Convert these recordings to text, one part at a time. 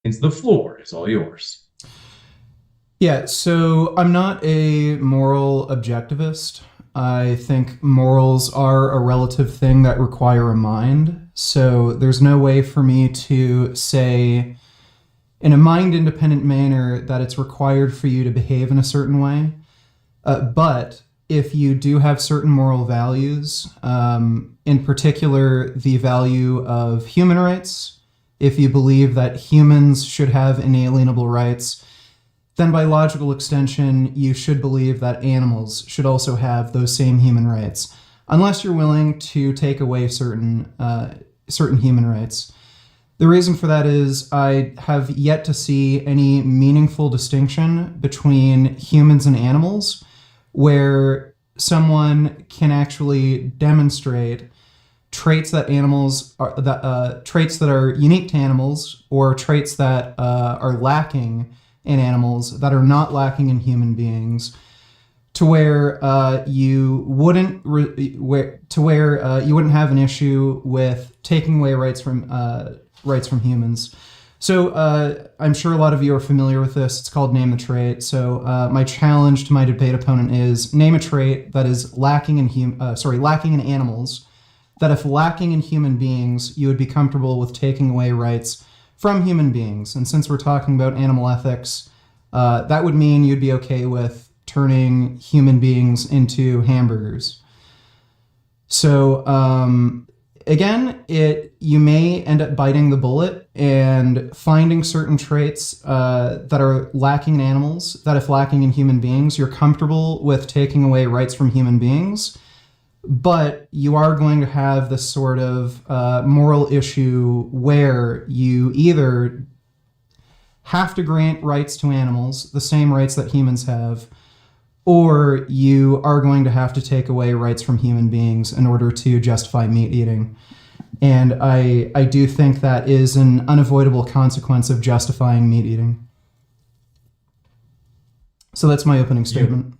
The floor is all yours. Yeah, so I'm not a moral objectivist. I think morals are a relative thing that require a mind. So there's no way for me to say in a mind independent manner that it's required for you to behave in a certain way. But if you do have certain moral values, in particular, the value of human rights, if you believe that humans should have inalienable rights, then by logical extension, you should believe that animals should also have those same human rights, unless you're willing to take away certain human rights. The reason for that is I have yet to see any meaningful distinction between humans and animals where someone can actually demonstrate traits that are unique to animals or traits that are lacking in animals that are not lacking in human beings to where you wouldn't you wouldn't have an issue with taking away rights from humans. So I'm sure a lot of you are familiar with this. It's called Name the Trait. So my challenge to my debate opponent is name a trait that is lacking in animals. That if lacking in human beings, you would be comfortable with taking away rights from human beings. And since we're talking about animal ethics, that would mean you'd be okay with turning human beings into hamburgers. So again, you may end up biting the bullet and finding certain traits that are lacking in animals, that if lacking in human beings, you're comfortable with taking away rights from human beings. But you are going to have this sort of moral issue where you either have to grant rights to animals, the same rights that humans have, or you are going to have to take away rights from human beings in order to justify meat eating. And I do think that is an unavoidable consequence of justifying meat eating. So that's my opening statement.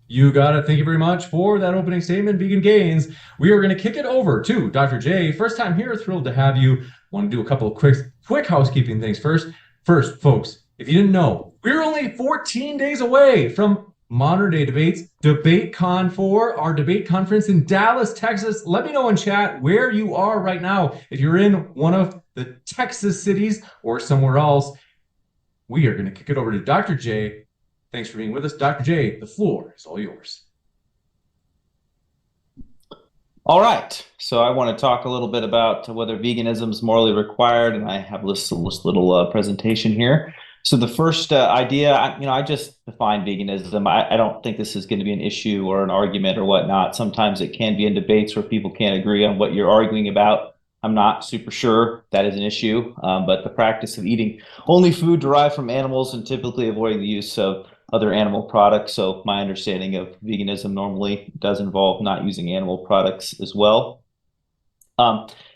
You got it. Thank you very much for that opening statement, Vegan Gains. We are going to kick it over to Dr. J. First time here, thrilled to have you. Want to do a couple of quick housekeeping things first. First, folks, if you didn't know, we're only 14 days away from Modern Day Debates, DebateCon 4, our debate conference in Dallas, Texas. Let me know in chat where you are right now. If you're in one of the Texas cities or somewhere else, we are going to kick it over to Dr. J. Thanks for being with us. Dr. J, the floor is all yours. All right. So I want to talk a little bit about whether veganism is morally required, and I have this little presentation here. So the first idea, I just defined veganism. I don't think this is going to be an issue or an argument or whatnot. Sometimes it can be in debates where people can't agree on what you're arguing about. I'm not super sure that is an issue, but the practice of eating only food derived from animals and typically avoiding the use of other animal products. So my understanding of veganism normally does involve not using animal products as well.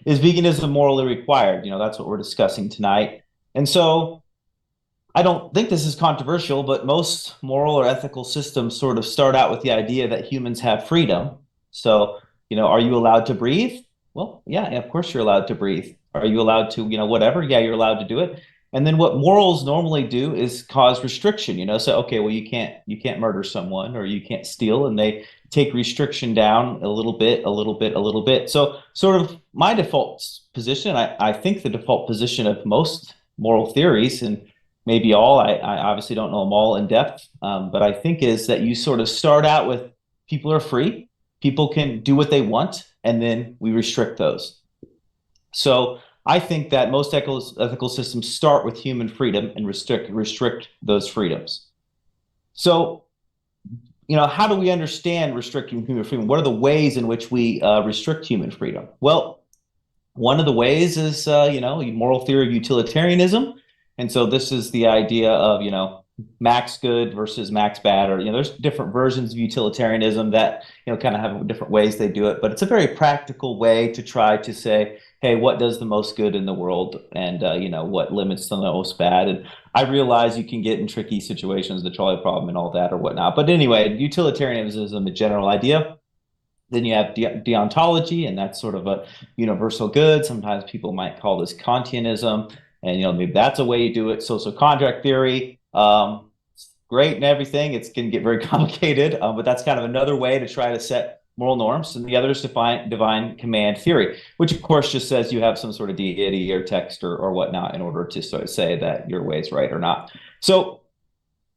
Is veganism morally required? That's what we're discussing tonight. And so I don't think this is controversial, but most moral or ethical systems sort of start out with the idea that humans have freedom. So, are you allowed to breathe? Well, yeah, of course you're allowed to breathe. Are you allowed to, whatever? Yeah, you're allowed to do it. And then what morals normally do is cause restriction, so, okay, well, you can't murder someone or you can't steal, and they take restriction down a little bit, a little bit, a little bit. So sort of my default position, I think the default position of most moral theories, and maybe all, I obviously don't know them all in depth, but I think is that you sort of start out with people are free, people can do what they want, and then we restrict those. So I think that most ethical systems start with human freedom and restrict those freedoms. So, how do we understand restricting human freedom? What are the ways in which we restrict human freedom? Well, one of the ways is, moral theory of utilitarianism. And so this is the idea of, max good versus max bad, or, there's different versions of utilitarianism that, kind of have different ways they do it. But it's a very practical way to try to say, hey, what does the most good in the world, and what limits the most bad? And I realize you can get in tricky situations, the trolley problem and all that or whatnot. But anyway, utilitarianism is a general idea. Then you have deontology, and that's sort of a universal good. Sometimes people might call this Kantianism. And maybe that's a way you do it. Social contract theory, great and everything. It's going to get very complicated, but that's kind of another way to try to set moral norms. And the other is divine command theory, which of course just says you have some sort of deity or text or whatnot in order to sort of say that your way is right or not. So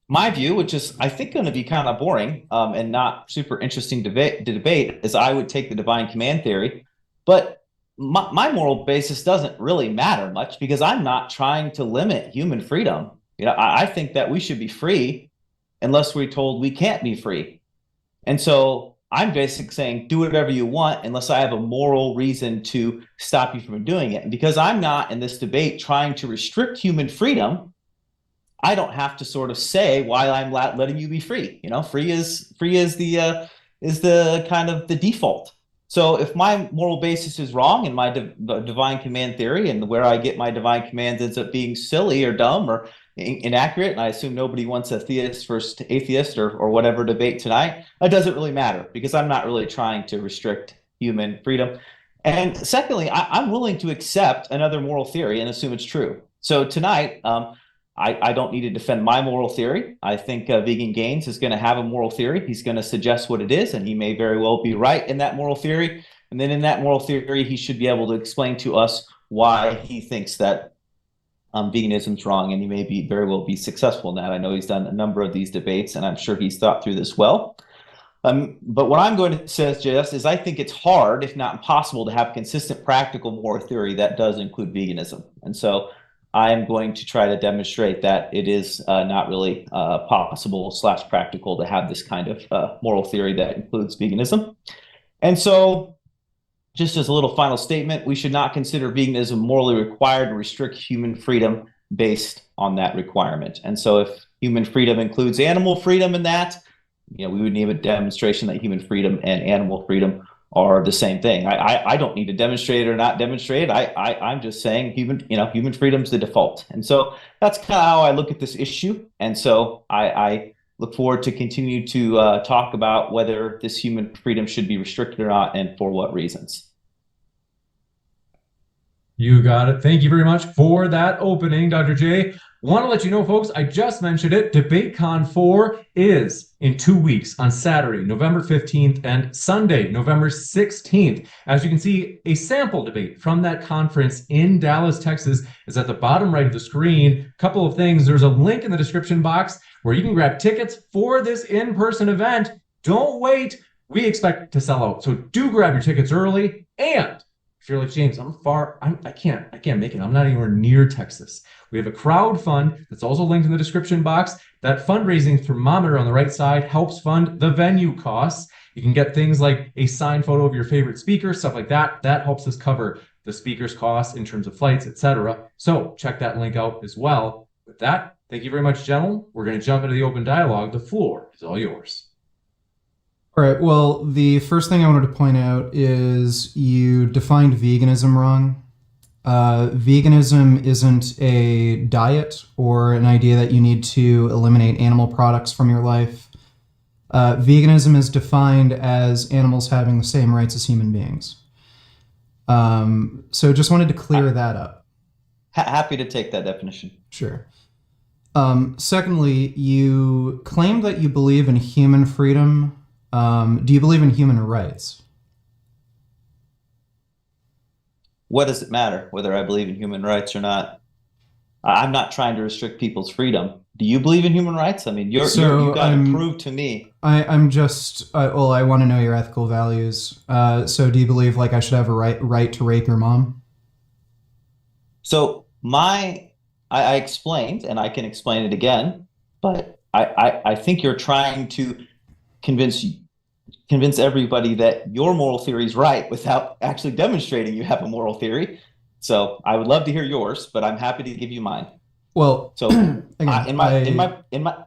my view, which is I think going to be kind of boring and not super interesting to debate, is I would take the divine command theory, but my moral basis doesn't really matter much because I'm not trying to limit human freedom. I think that we should be free unless we're told we can't be free. And so I'm basically saying, do whatever you want unless I have a moral reason to stop you from doing it. And because I'm not in this debate trying to restrict human freedom, I don't have to sort of say why I'm letting you be free. Free is the kind of the default. So if my moral basis is wrong in my divine command theory, and where I get my divine commands ends up being silly or dumb or inaccurate, and I assume nobody wants a theist versus atheist or whatever debate tonight, that doesn't really matter because I'm not really trying to restrict human freedom. And secondly, I'm willing to accept another moral theory and assume it's true. So tonight, I don't need to defend my moral theory. I think Vegan Gains is going to have a moral theory. He's going to suggest what it is, and he may very well be right in that moral theory. And then in that moral theory, he should be able to explain to us why he thinks that veganism's wrong, and he may very well be successful in that. I know he's done a number of these debates, and I'm sure he's thought through this well. But what I'm going to suggest is I think it's hard, if not impossible, to have consistent practical moral theory that does include veganism. And so I am going to try to demonstrate that it is not really possible / practical to have this kind of moral theory that includes veganism. And so just as a little final statement, we should not consider veganism morally required and restrict human freedom based on that requirement. And so if human freedom includes animal freedom in that, we would need a demonstration that human freedom and animal freedom are the same thing. I don't need to demonstrate it or not demonstrate it. I'm just saying human freedom is the default. And so that's kind of how I look at this issue. And so I look forward to continue to talk about whether this human freedom should be restricted or not and for what reasons. You got it. Thank you very much for that opening, Dr. J. Want to let you know, folks, I just mentioned it. DebateCon 4 is in 2 weeks on Saturday, November 15th and Sunday, November 16th. As you can see, a sample debate from that conference in Dallas, Texas is at the bottom right of the screen. Couple of things. There's a link in the description box where you can grab tickets for this in-person event. Don't wait. We expect to sell out. So do grab your tickets early. And if you're like, James, I can't make it. I'm not anywhere near Texas. We have a crowd fund that's also linked in the description box. That fundraising thermometer on the right side helps fund the venue costs. You can get things like a signed photo of your favorite speaker, stuff like that. That helps us cover the speaker's costs in terms of flights, etc. So check that link out as well. With that, thank you very much, gentlemen. We're going to jump into the open dialogue. The floor is all yours. All right. Well, the first thing I wanted to point out is you defined veganism wrong. Veganism isn't a diet or an idea that you need to eliminate animal products from your life. Veganism is defined as animals having the same rights as human beings. So just wanted to clear that up. Happy to take that definition. Sure. Secondly, you claimed that you believe in human freedom. Do you believe in human rights? What does it matter whether I believe in human rights or not? I'm not trying to restrict people's freedom. Do you believe in human rights? I mean, you got to prove to me. I'm just, I want to know your ethical values. So do you believe like I should have a right to rape your mom? So I explained, and I can explain it again, but I think you're trying to convince everybody that your moral theory is right without actually demonstrating you have a moral theory. So I would love to hear yours, but I'm happy to give you mine. Well, so again, in my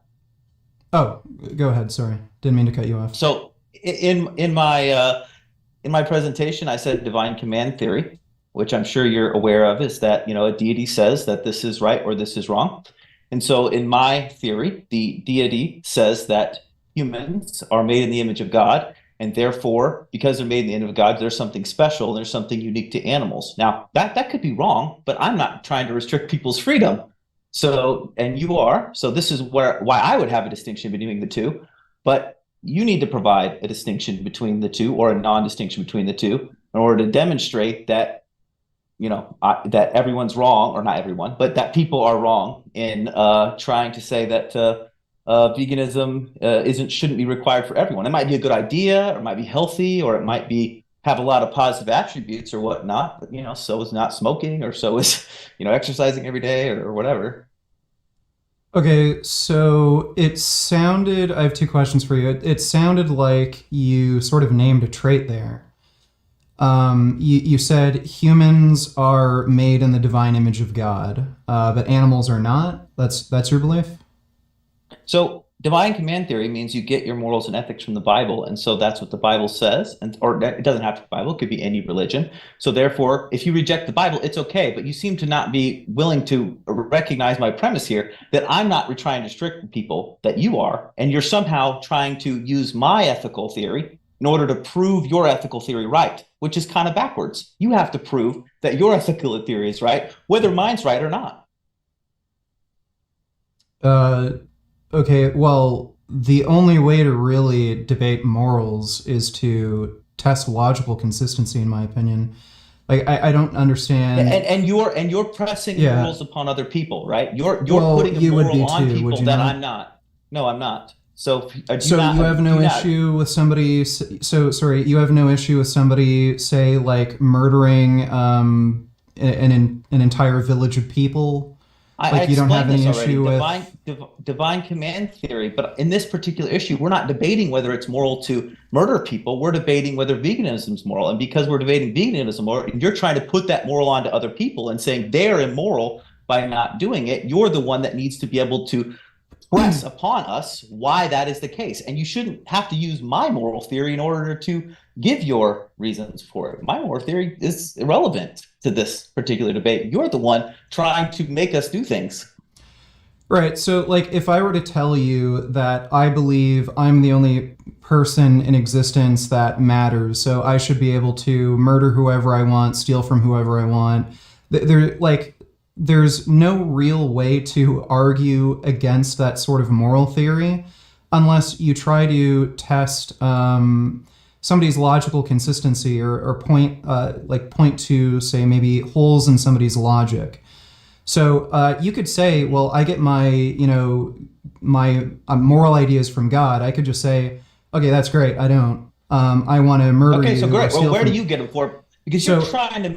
oh, go ahead. Sorry, didn't mean to cut you off. So in my presentation, I said divine command theory, which I'm sure you're aware of, is that a deity says that this is right or this is wrong. And so in my theory, the deity says that humans are made in the image of God, and therefore, because they're made in the image of God, there's something special, there's something unique to animals. Now, that could be wrong, but I'm not trying to restrict people's freedom. So, and you are. So this is why I would have a distinction between the two, but you need to provide a distinction between the two, or a non-distinction between the two, in order to demonstrate that that everyone's wrong, or not everyone, but that people are wrong in trying to say that veganism shouldn't be required for everyone. It might be a good idea, or it might be healthy, or it might have a lot of positive attributes or whatnot. But so is not smoking, or so is exercising every day, or whatever. Okay, so I have two questions for you. It sounded like you sort of named a trait there. You said humans are made in the divine image of God, but animals are not. That's your belief? So divine command theory means you get your morals and ethics from the Bible, and so that's what the Bible says. Or it doesn't have to be the Bible; it could be any religion. So therefore, if you reject the Bible, it's okay. But you seem to not be willing to recognize my premise here, that I'm not trying to restrict people, that you are, and you're somehow trying to use my ethical theory in order to prove your ethical theory right, which is kind of backwards. You have to prove that your ethical theory is right, whether mine's right or not. Okay, well, the only way to really debate morals is to test logical consistency, in my opinion. Like, I don't understand. And you're pressing morals upon other people, right? You're Well, putting a you would moral be on too, people would you that not? I'm not. No, I'm not. So So you have no issue with somebody. So sorry, you have no issue with somebody, say, like murdering an entire village of people. I You don't have explained any this already. issue with. Divine command theory, but in this particular issue, we're not debating whether it's moral to murder people. We're debating whether veganism is moral, and because we're debating veganism moral, and you're trying to put that moral onto other people and saying they're immoral by not doing it, you're the one that needs to be able to press upon us why that is the case. And you shouldn't have to use my moral theory in order to give your reasons for it. My moral theory is irrelevant to this particular debate. You're the one trying to make us do things. Right. So, like, if I were to tell you that I believe I'm the only person in existence that matters, so I should be able to murder whoever I want, steal from whoever I want, there's no real way to argue against that sort of moral theory unless you try to test somebody's logical consistency, or point to, say, maybe holes in somebody's logic. So you could say, well, I get my moral ideas from God. I could just say, okay, that's great. I don't. I want to murder you. Okay, so great. Well, where from... do you get them for? Because you're trying to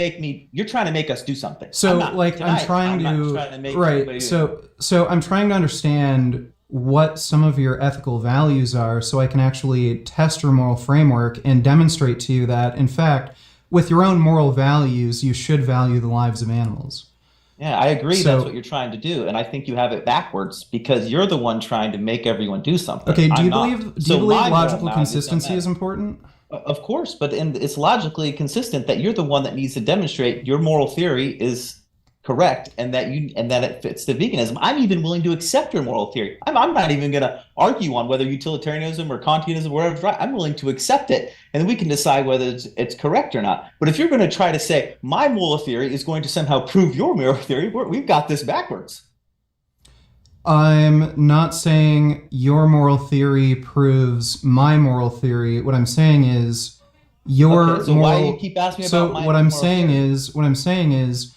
make us do something. So I'm trying to make right. So I'm trying to understand what some of your ethical values are, so I can actually test your moral framework and demonstrate to you that, in fact, with your own moral values, you should value the lives of animals. Yeah, I agree. That's what you're trying to do, and I think you have it backwards because you're the one trying to make everyone do something. Okay, do you believe logical consistency is important? Of course, but it's logically consistent that you're the one that needs to demonstrate your moral theory is correct and that it fits the veganism. I'm even willing to accept your moral theory. I'm not even going to argue on whether utilitarianism or Kantianism, wherever's right. I'm willing to accept it, and then we can decide whether it's correct or not. But if you're going to try to say my moral theory is going to somehow prove your moral theory, we've got this backwards. I'm not saying your moral theory proves my moral theory. What I'm saying is your so moral. Why do you keep asking me about my what I'm moral saying theory? what I'm saying is,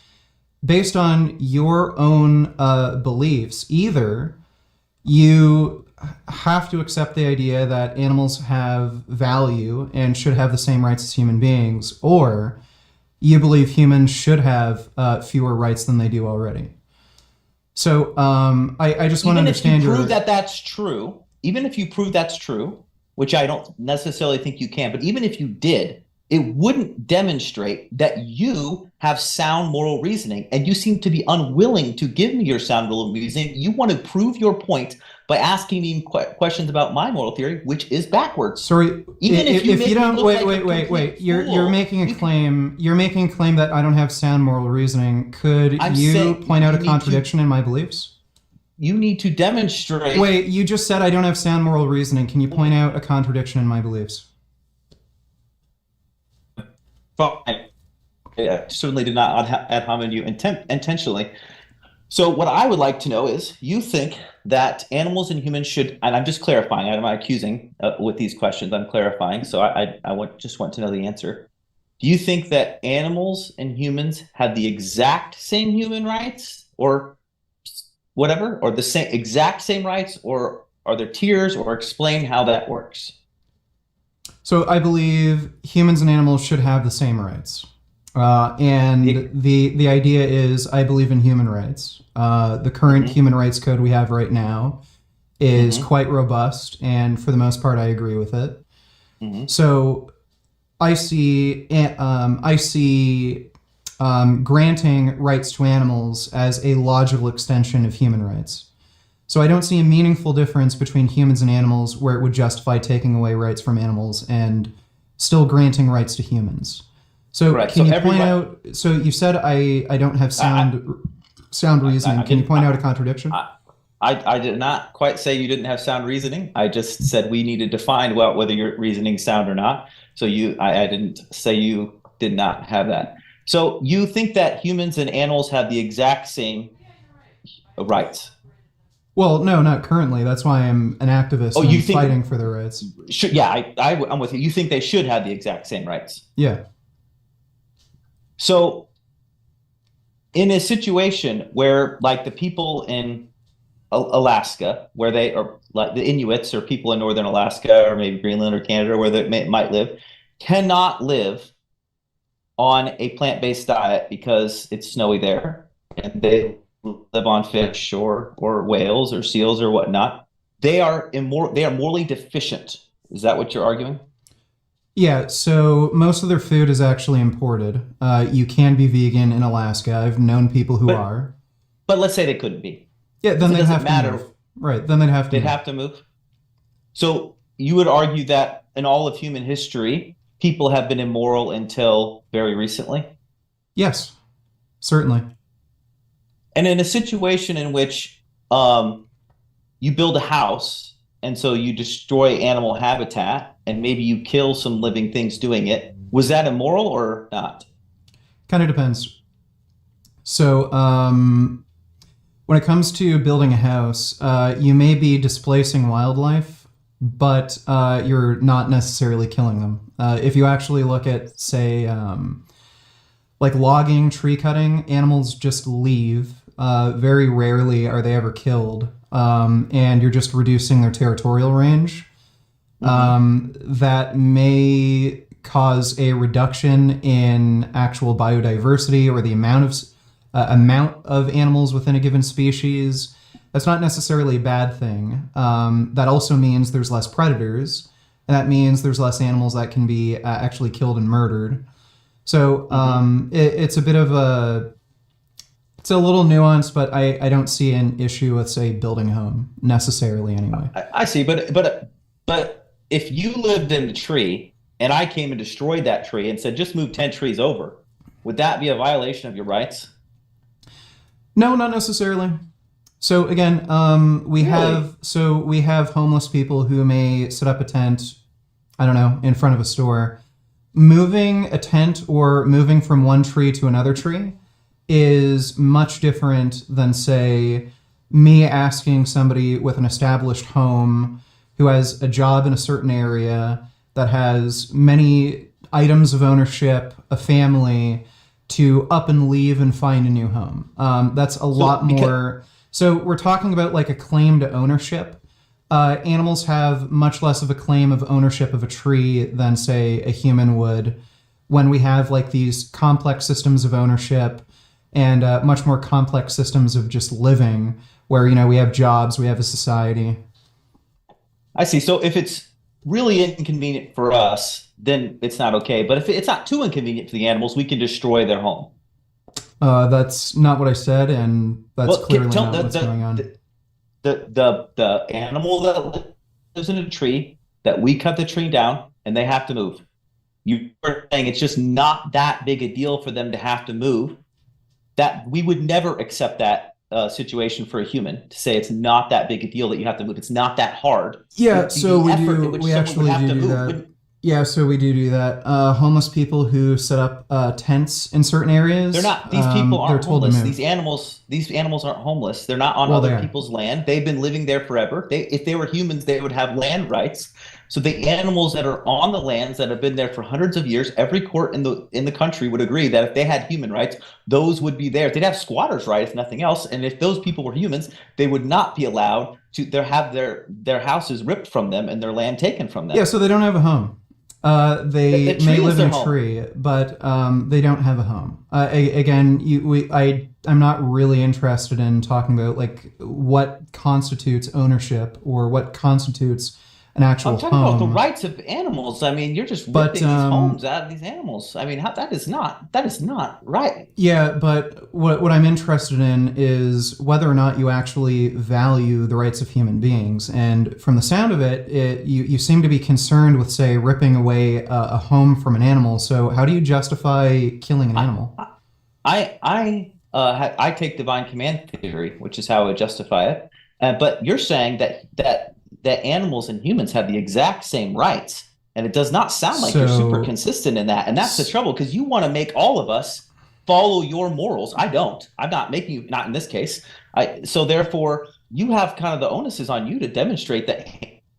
based on your own beliefs, either you have to accept the idea that animals have value and should have the same rights as human beings, or you believe humans should have fewer rights than they do already. So I just want to understand Even if you prove that that's true, even if you prove that's true, which I don't necessarily think you can, but even if you did, it wouldn't demonstrate that you have sound moral reasoning, and you seem to be unwilling to give me your sound moral reasoning. You want to prove your point by asking me questions about my moral theory, which is backwards. Sorry, even if you don't wait. You're making a claim. You're making a claim that I don't have sound moral reasoning. Could you point out a contradiction in my beliefs? You need to demonstrate. Wait, you just said I don't have sound moral reasoning. Can you point out a contradiction in my beliefs? fine. I certainly did not ad hominem you intentionally. So what I would like to know is, you think that animals and humans should, and I'm just clarifying, I'm not accusing with these questions, I'm clarifying. So just want to know the answer. Do you think that animals and humans have the exact same human rights or whatever, or the same exact same rights, or are there tiers, or explain how that works? So I believe humans and animals should have the same rights. And the idea is, I believe in human rights. The current human rights code we have right now is quite robust, and for the most part, I agree with it. So I see granting rights to animals as a logical extension of human rights. So I don't see a meaningful difference between humans and animals where it would justify taking away rights from animals and still granting rights to humans. So Right. can So you point out? So you said I don't have sound reasoning. Can you point out a contradiction? I did not quite say you didn't have sound reasoning. I just said we need to define well whether your reasoning sound or not. So I didn't say you did not have that. So you think that humans and animals have the exact same rights? Well, no, not currently. That's why I'm an activist Oh, and you think fighting for their rights. yeah, I'm with you. You think they should have the exact same rights? Yeah. So in a situation where, like, the people in Alaska, where they are, like the Inuits or people in northern Alaska or maybe Greenland or Canada, where they might live, cannot live on a plant-based diet because it's snowy there, and they live on fish or whales or seals or whatnot. They are morally deficient. Is that what you're arguing? Yeah, so most of their food is actually imported. You can be vegan in Alaska. I've known people who are. But let's say they couldn't be. Yeah, then It they'd have doesn't matter. to move. Right, then they'd have to They'd move. have to move. So you would argue that in all of human history, people have been immoral until very recently? Yes, certainly. And in a situation in which you build a house, and so you destroy animal habitat, and maybe you kill some living things doing it, was that immoral or not? Kind of depends. So, when it comes to building a house, you may be displacing wildlife, but you're not necessarily killing them. If you actually look at, say, like logging, tree cutting, animals just leave. Very rarely are they ever killed, and you're just reducing their territorial range. That may cause a reduction in actual biodiversity or the amount of animals within a given species. That's not necessarily a bad thing. That also means there's less predators, and that means there's less animals that can be actually killed and murdered. So it's a bit of it's a little nuanced, but I don't see an issue with, say, building a home necessarily anyway. I see, but if you lived in a tree and I came and destroyed that tree and said, just move 10 trees over, would that be a violation of your rights? No, not necessarily. So again, we have homeless people who may set up a tent, I don't know, in front of a store. Moving a tent or moving from one tree to another tree is much different than, say, me asking somebody with an established home who has a job in a certain area that has many items of ownership, a family, to up and leave and find a new home. That's a lot more. So we're talking about like a claim to ownership. Animals have much less of a claim of ownership of a tree than, say, a human would, when we have like these complex systems of ownership and much more complex systems of just living, where, you know, we have jobs, we have a society. I see. So if it's really inconvenient for us, then it's not okay. But if it's not too inconvenient for the animals, we can destroy their home. That's not what I said, and that's clearly not what's going on. The animal that lives in a tree, that we cut the tree down and they have to move. You're saying it's just not that big a deal for them to have to move. That we would never accept that situation for a human, to say it's not that big a deal that you have to move. It's not that hard. Yeah, so we actually do that. Yeah, so we do that. Homeless people who set up tents in certain They're areas, not, these people they're aren't told to homeless. move. These animals aren't homeless. They're not on Well, they other are. people's land. They've been living there forever. If they were humans, they would have land rights. So the animals that are on the lands that have been there for hundreds of years, every court in the country would agree that if they had human rights, those would be theirs. They'd have squatters' rights, if nothing else. And if those people were humans, they would not be allowed to have their houses ripped from them and their land taken from Yeah, them. so they don't have a home. The They may tree is live in their a home. tree, but they don't have a home. Again, I'm not really interested in talking about like what constitutes ownership or what constitutes an I'm actual talking about the home. rights of animals. I mean, you're just But ripping these homes out of these animals. I mean, that is not right. yeah, but what I'm interested in is whether or not you actually value the rights of human beings. And from the sound of it, you seem to be concerned with, say, ripping away a home from an animal. So how do you justify killing an I animal? I take divine command theory, which is how I would justify it. But you're saying that animals and humans have the exact same rights, and it does not sound like you're super So consistent in that. And that's the trouble because you want to make all of us follow your morals. I don't. I'm not making you, not in this case. So therefore, you have kind of the onus is on you to demonstrate that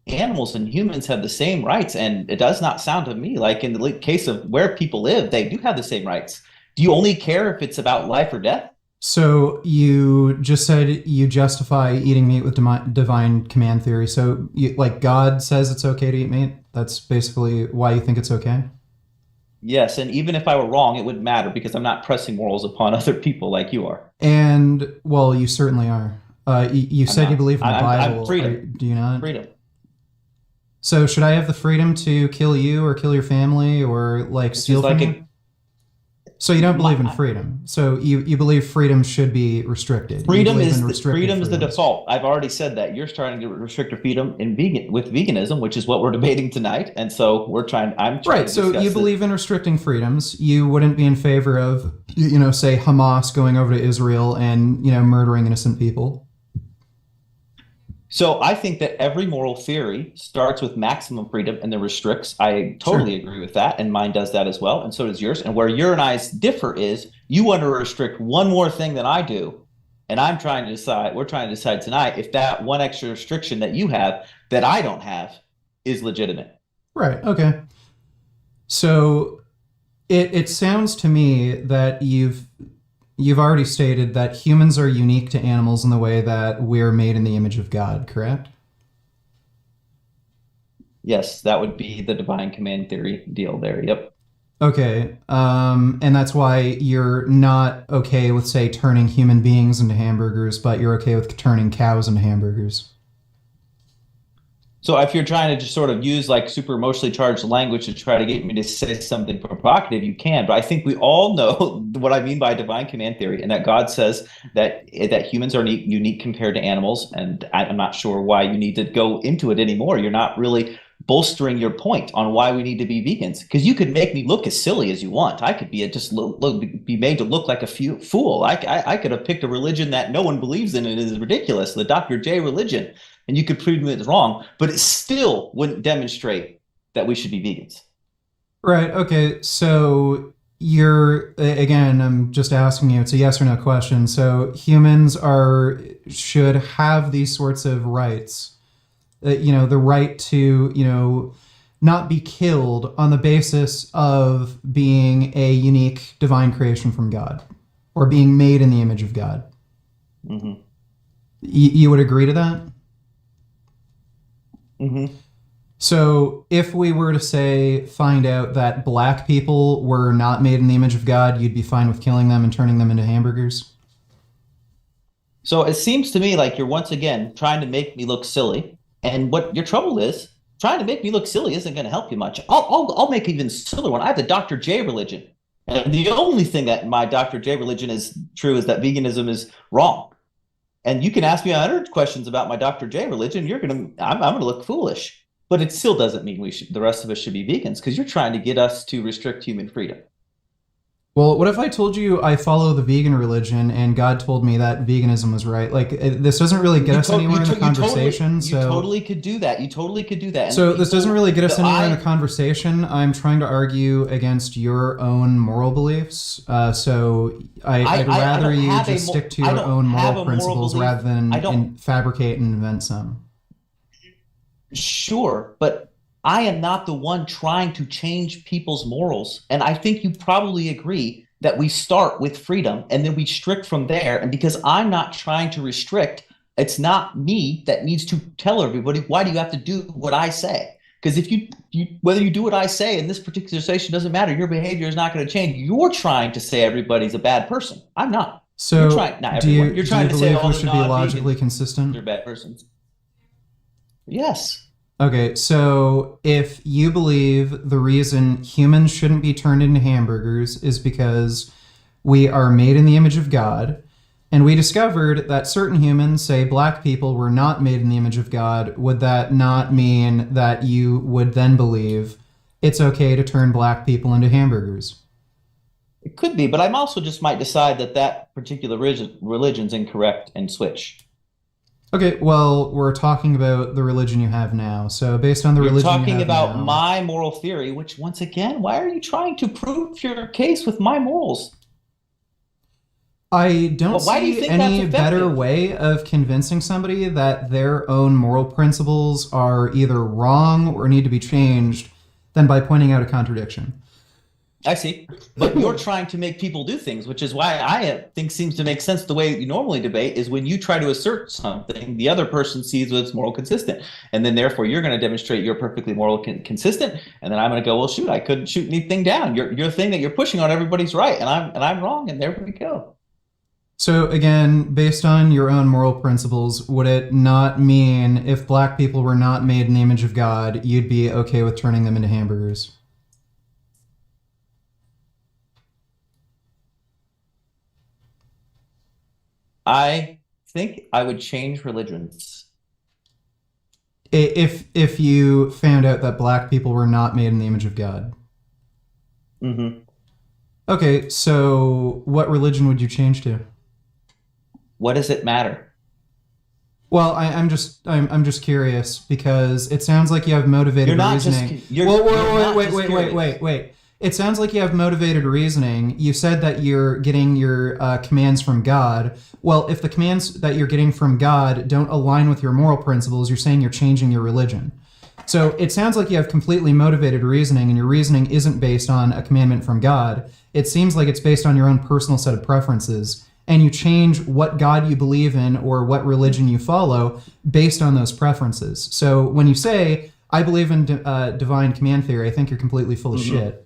animals and humans have the same rights. And it does not sound to me like in the case of where people live, they do have the same rights. Do you only care if it's about life or death? So you just said you justify eating meat with divine command theory. So like God says it's okay to eat meat. That's basically why you think it's okay. Yes, and even if I were wrong, it wouldn't matter because I'm not pressing morals upon other people like you are. And well, you certainly are. You I'm said you not. believe in the I'm Bible. freedom. Do you not? Freedom. So should I have the freedom to kill you or kill your family or like Which steal is from like you? So you don't believe in my, freedom. So you believe freedom should be restricted. You believe in restricted freedom is the freedoms. default. I've already said that. You're starting to restrict your freedom in veganism, which is what we're debating tonight. And so I'm trying Right. to So you discuss it. believe in restricting freedoms. You wouldn't be in favor of, say Hamas going over to Israel and, murdering innocent people. So I think that every moral theory starts with maximum freedom and then restricts. I Sure. totally agree with that, and mine does that as well, and so does yours. And where your and I's differ is you want to restrict one more thing than I do, and we're trying to decide tonight if that one extra restriction that you have that I don't have is legitimate. Right. Okay. So it sounds to me that you've already stated that humans are unique to animals in the way that we're made in the image of God, correct? Yes, that would be the divine command theory deal there. Yep. Okay. And that's why you're not okay with, say, turning human beings into hamburgers, but you're okay with turning cows into hamburgers. So if you're trying to just sort of use like super emotionally charged language to try to get me to say something provocative, you can. But I think we all know what I mean by divine command theory, and that God says that humans are unique compared to animals. And I'm not sure why you need to go into it anymore. You're not really bolstering your point on why we need to be vegans, because you could make me look as silly as you want. I could be be made to look like a fool. I could have picked a religion that no one believes in and is ridiculous, the Dr. J religion, and you could prove me it's wrong, but it still wouldn't demonstrate that we should be vegans. Right. Okay. So again, I'm just asking you, it's a yes or no question. So humans should have these sorts of rights, the right to, not be killed on the basis of being a unique divine creation from God or being made in the image of God. Mm-hmm. You would agree to that? Mm-hmm. So if we were to say find out that black people were not made in the image of God, you'd be fine with killing them and turning them into hamburgers? So it seems to me like you're once again trying to make me look silly. And what your trouble is, trying to make me look silly isn't going to help you much. I'll make an even sillier one. I have the Dr. J religion. And the only thing that my Dr. J religion is true is that veganism is wrong. And you can ask me 100 questions about my Dr. J religion. I'm gonna look foolish. But it still doesn't mean the rest of us should be vegans because you're trying to get us to restrict human freedom. Well, what if I told you I follow the vegan religion and God told me that veganism was right? Like, this doesn't really get us anywhere in the conversation. You totally could do that. You totally could do that. So this doesn't really get us anywhere in the conversation. I'm trying to argue against your own moral beliefs. So I'd rather you just stick to your own moral principles rather than fabricate and invent some. Sure, but I am not the one trying to change people's morals. And I think you probably agree that we start with freedom and then we restrict from there. And because I'm not trying to restrict, it's not me that needs to tell everybody, why do you have to do what I say? Because if you whether you do what I say in this particular situation doesn't matter, your behavior is not going to change. You're trying to say everybody's a bad person. I'm not. So not everyone. You're trying to say we should be logically consistent? They're bad persons. Yes. Okay, so if you believe the reason humans shouldn't be turned into hamburgers is because we are made in the image of God, and we discovered that certain humans, say black people, were not made in the image of God, would that not mean that you would then believe it's okay to turn black people into hamburgers? It could be, but I also just might decide that that particular religion's incorrect and switch. Okay, well, we're talking about the religion you have now. So based on the religion you have now... You're talking about my moral theory, which, once again, why are you trying to prove your case with my morals? I don't see any better way of convincing somebody that their own moral principles are either wrong or need to be changed than by pointing out a contradiction. I see. But you're trying to make people do things, which is why I think seems to make sense. The way you normally debate is when you try to assert something, the other person sees what's moral consistent. And then therefore you're going to demonstrate you're perfectly moral consistent. And then I'm going to go, well, shoot, I couldn't shoot anything down. Your thing that you're pushing on everybody's right. And I'm wrong. And there we go. So again, based on your own moral principles, would it not mean if black people were not made in the image of God, you'd be okay with turning them into hamburgers? I think I would change religions. If you found out that black people were not made in the image of God. Mm-hmm. Okay, so what religion would you change to? What does it matter? Well, I'm just curious because it sounds like you have motivated reasoning. Wait. It sounds like you have motivated reasoning. You said that you're getting your commands from God. Well, if the commands that you're getting from God don't align with your moral principles, you're saying you're changing your religion. So it sounds like you have completely motivated reasoning, and your reasoning isn't based on a commandment from God. It seems like it's based on your own personal set of preferences, and you change what God you believe in or what religion you follow based on those preferences. So when you say, I believe in divine command theory, I think you're completely full of shit.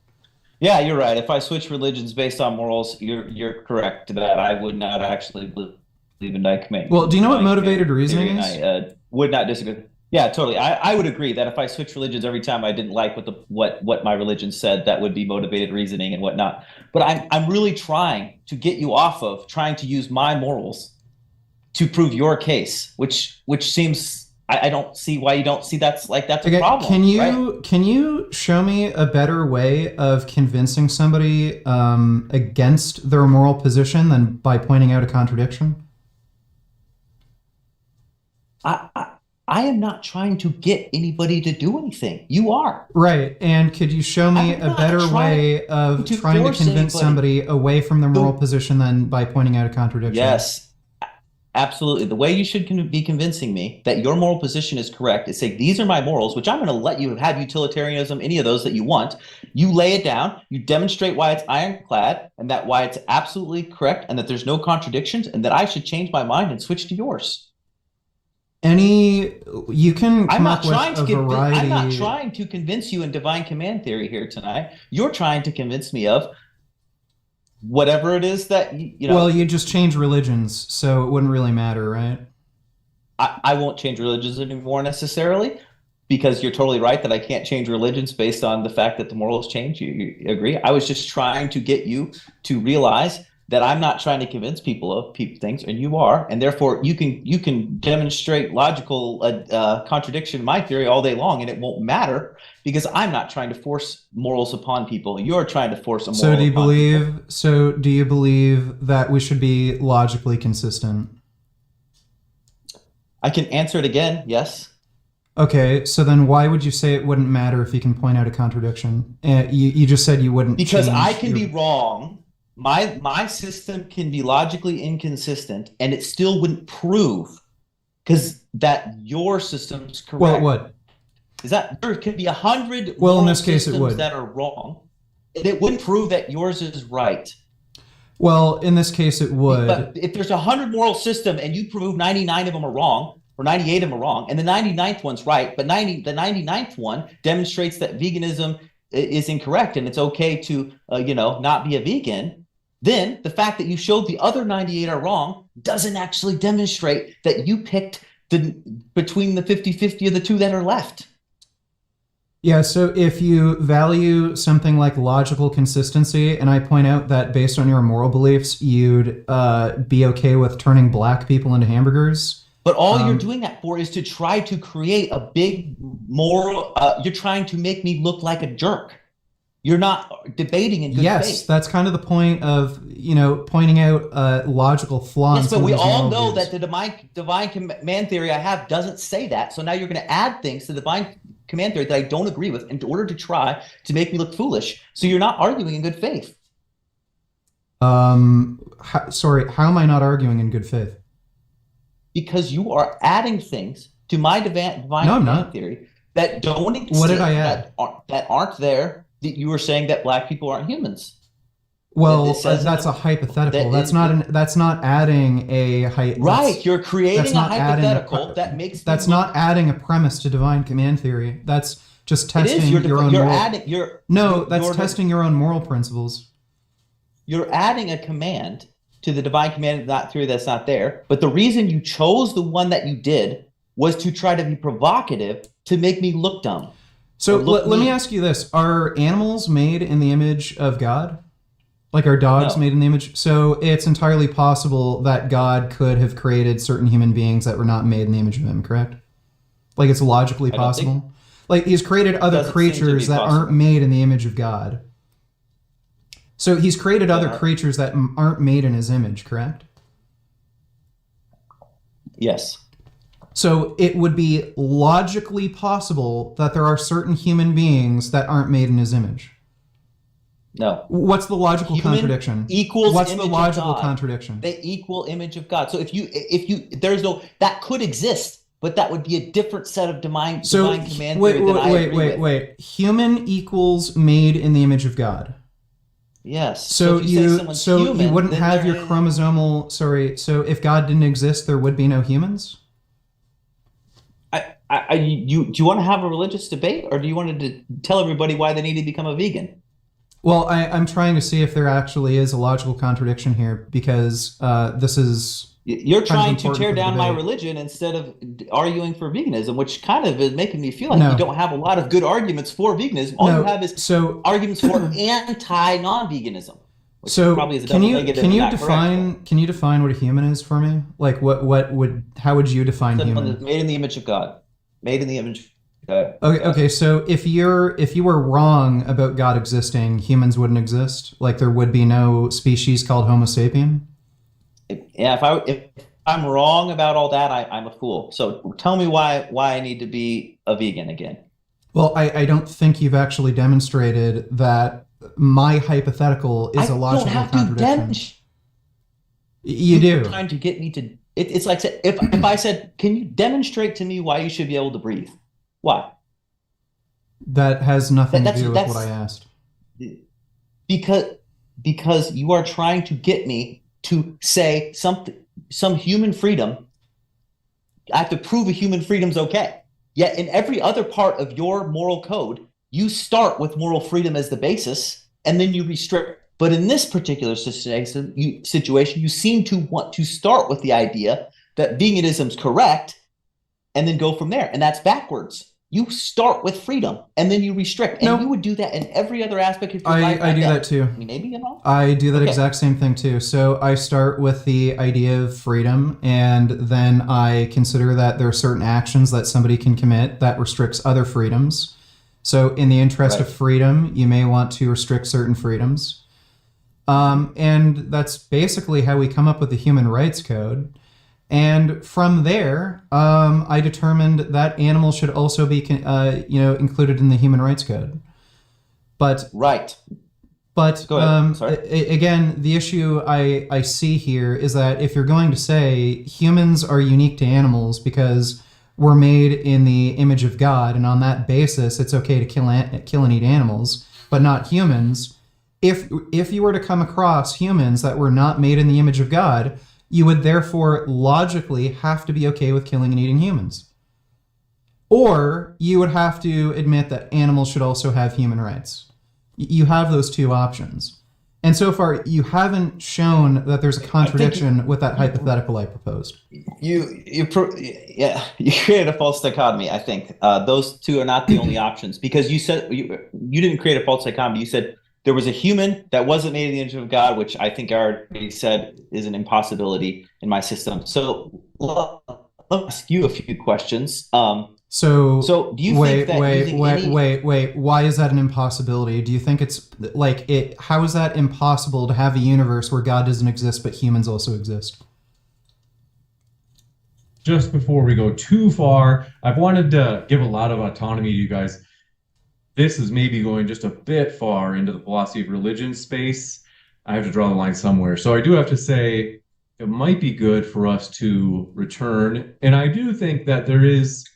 Yeah, you're right. If I switch religions based on morals, you're correct that I would not actually believe in divine command. Well, do you know what motivated reasoning is? I would not disagree. Yeah, totally. I would agree that if I switch religions every time I didn't like what my religion said, that would be motivated reasoning and whatnot. But I'm really trying to get you off of trying to use my morals to prove your case, which seems I don't see why you don't see that's a problem. Can you show me a better way of convincing somebody against their moral position than by pointing out a contradiction? I am not trying to get anybody to do anything. You are. Right. And could you show me a better way of trying to convince somebody away from their moral position than by pointing out a contradiction? Yes. Absolutely. The way you should be convincing me that your moral position is correct is say, these are my morals, which I'm going to let you have utilitarianism, any of those that you want. You lay it down, you demonstrate why it's ironclad and that why it's absolutely correct and that there's no contradictions and that I should change my mind and switch to yours. You can come up with a variety. I'm not trying to convince you in divine command theory here tonight. You're trying to convince me of whatever it is that you know. Well, you just change religions, so it wouldn't really matter, right? I won't change religions anymore necessarily, because you're totally right that I can't change religions based on the fact that the morals change. You agree? I was just trying to get you to realize that I'm not trying to convince people of things, and you are, and therefore you can demonstrate logical contradiction in my theory all day long, and it won't matter because I'm not trying to force morals upon people. You're trying to force a moral upon people. So do you believe that we should be logically consistent? I can answer it again. Yes. Okay, so then why would you say it wouldn't matter if you can point out a contradiction? You just said you wouldn't. Because I can be wrong. My system can be logically inconsistent, and it still wouldn't prove because that your system's correct. Well, what? Is that there could be 100 well, in this case, it would. that are wrong, and it wouldn't prove that yours is right. Well, in this case, it would. But if there's 100 moral system and you prove 99 of them are wrong, or 98 of them are wrong, and the 99th one's right, but the 99th one demonstrates that veganism is incorrect and it's okay to, not be a vegan, then the fact that you showed the other 98 are wrong doesn't actually demonstrate that you picked between the 50-50 of the two that are left. Yeah, so if you value something like logical consistency, and I point out that based on your moral beliefs, you'd be okay with turning black people into hamburgers. But all you're doing that for is to try to create a big moral, you're trying to make me look like a jerk. You're not debating in good faith. Yes, that's kind of the point of, pointing out logical flaws. Yes, but we all know that the divine command theory I have doesn't say that. So now you're going to add things to the divine command theory that I don't agree with in order to try to make me look foolish. So you're not arguing in good faith. Sorry, how am I not arguing in good faith? Because you are adding things to my divine command theory that don't exist. What did I add? That aren't there. That you were saying that black people aren't humans. Well, that's a hypothetical. That's not adding a right. You're creating a hypothetical that makes. That's not adding a premise to divine command theory. That's just testing your own. That's testing your own moral principles. You're adding a command to the divine command theory that's not there. But the reason you chose the one that you did was to try to be provocative to make me look dumb. So let me ask you this: are animals made in the image of God? Like are dogs made in the image? So it's entirely possible that God could have created certain human beings that were not made in the image of him, correct? Like it's logically possible? Like he's created other creatures that aren't made in the image of God. So he's created other creatures that aren't made in his image, correct? Yes. So it would be logically possible that there are certain human beings that aren't made in his image. No. What's the logical contradiction? What's the logical contradiction? They equal image of God. So if you there's no that could exist, but that would be a different set of divine command theory. Wait. Human equals made in the image of God. Yes. So you wouldn't have your chromosomal. So if God didn't exist, there would be no humans. Do you want to have a religious debate, or do you want to tell everybody why they need to become a vegan? Well, I'm trying to see if there actually is a logical contradiction here, because this is... You're trying to tear down my religion instead of arguing for veganism, which kind of is making me feel like you don't have a lot of good arguments for veganism. All you have is arguments for anti-non-veganism. So can you define what a human is for me? Like how would you define human? Made in the image of God. Made in the image of God. Okay. So if you were wrong about God existing, humans wouldn't exist. Like there would be no species called Homo sapien. If I'm wrong about all that, I'm a fool. So tell me why I need to be a vegan again. Well, I don't think you've actually demonstrated that my hypothetical is a logical contradiction. You do. You're trying to get me to. It's like if I said, "Can you demonstrate to me why you should be able to breathe?" Why? That has nothing to do with what I asked. Because you are trying to get me to say some human freedom. I have to prove a human freedom's okay. Yet in every other part of your moral code, you start with moral freedom as the basis, and then you restrict. But in this particular situation, you seem to want to start with the idea that veganism's correct, and then go from there. And that's backwards. You start with freedom and then you restrict. And you would do that in every other aspect of your life. I do that too. I mean, maybe you know. I do that exact same thing too. So I start with the idea of freedom, and then I consider that there are certain actions that somebody can commit that restricts other freedoms. So in the interest of freedom, you may want to restrict certain freedoms. And that's basically how we come up with the Human Rights Code. And from there, I determined that animals should also be, included in the Human Rights Code. But again, the issue I see here is that if you're going to say humans are unique to animals because we're made in the image of God, and on that basis, it's okay to kill and eat animals, but not humans. If you were to come across humans that were not made in the image of God, you would therefore logically have to be okay with killing and eating humans. Or you would have to admit that animals should also have human rights. You have those two options. And so far, you haven't shown that there's a contradiction with that hypothetical I proposed. You created a false dichotomy, I think. Those two are not the only options, because you said you didn't create a false dichotomy. You said there was a human that wasn't made in the image of God, which I think I already said is an impossibility in my system. So let me ask you a few questions. So do you think that wait, why is that an impossibility? Do you think it's like it? How is that impossible to have a universe where God doesn't exist but humans also exist? Just before we go too far, I've wanted to give a lot of autonomy to you guys. This is maybe going just a bit far into the philosophy of religion space. I have to draw the line somewhere. So I do have to say it might be good for us to return. And I do think that there is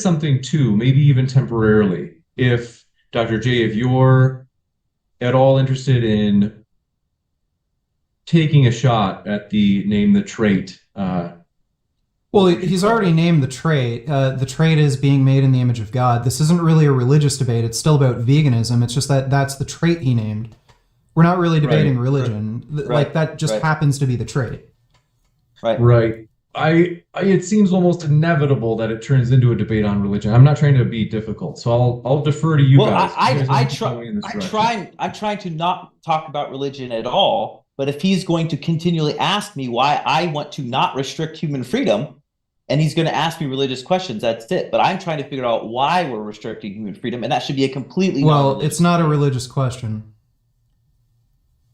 something too, maybe even temporarily. If Dr. J, if you're at all interested in taking a shot at the name the trait, well, he's already named the trait. The trait is being made in the image of God. This isn't really a religious debate. It's still about veganism. It's just that that's the trait he named. We're not really debating religion. Like that just happens to be the trait. Right. It seems almost inevitable that it turns into a debate on religion. I'm not trying to be difficult, so I'll defer to you guys. I'm trying to not talk about religion at all. But if he's going to continually ask me why I want to not restrict human freedom, and he's going to ask me religious questions, that's it. But I'm trying to figure out why we're restricting human freedom, and that should be a completely it's not a religious question.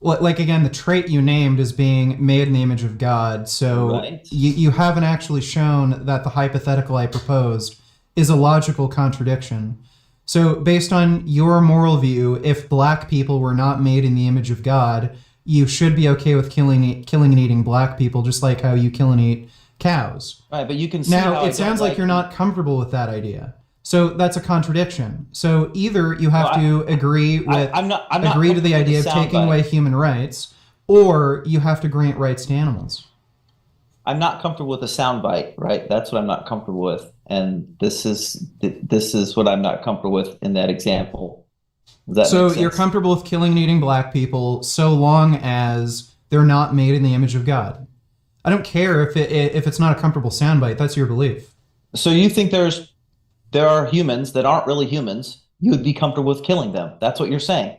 Like, again, the trait you named is being made in the image of God. So you haven't actually shown that the hypothetical I proposed is a logical contradiction. So based on your moral view, if black people were not made in the image of God, you should be okay with killing and eating black people, just like how you kill and eat cows. Right, but you can see now it sounds like you're not comfortable with that idea. So that's a contradiction. So either you have to agree with agree to the idea of taking away human rights, or you have to grant rights to animals. I'm not comfortable with the soundbite, right? That's what I'm not comfortable with, and this is what I'm not comfortable with in that example. So you're comfortable with killing and eating black people so long as they're not made in the image of God. I don't care if it's not a comfortable soundbite. That's your belief. So you think there are humans that aren't really humans? You would be comfortable with killing them. That's what you're saying.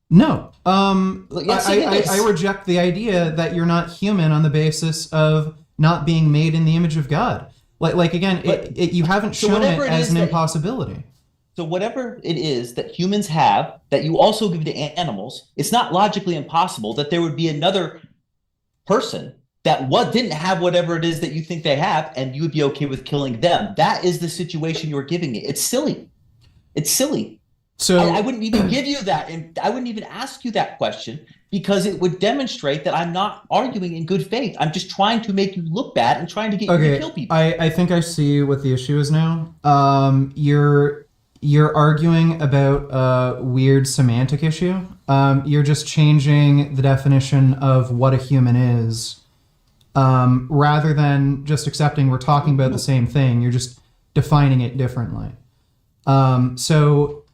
No. Yes, I reject the idea that you're not human on the basis of not being made in the image of God. Like again, you haven't shown it as an impossibility. So whatever it is that humans have that you also give to animals, it's not logically impossible that there would be another person that didn't have whatever it is that you think they have, and you would be okay with killing them. That is the situation you're giving it. It's silly. It's silly. So I wouldn't even give you that, and I wouldn't even ask you that question, because it would demonstrate that I'm not arguing in good faith. I'm just trying to make you look bad and trying to get you to kill people. I think I see what the issue is now. You're arguing about a weird semantic issue. You're just changing the definition of what a human is, rather than just accepting we're talking about the same thing. You're just defining it differently. So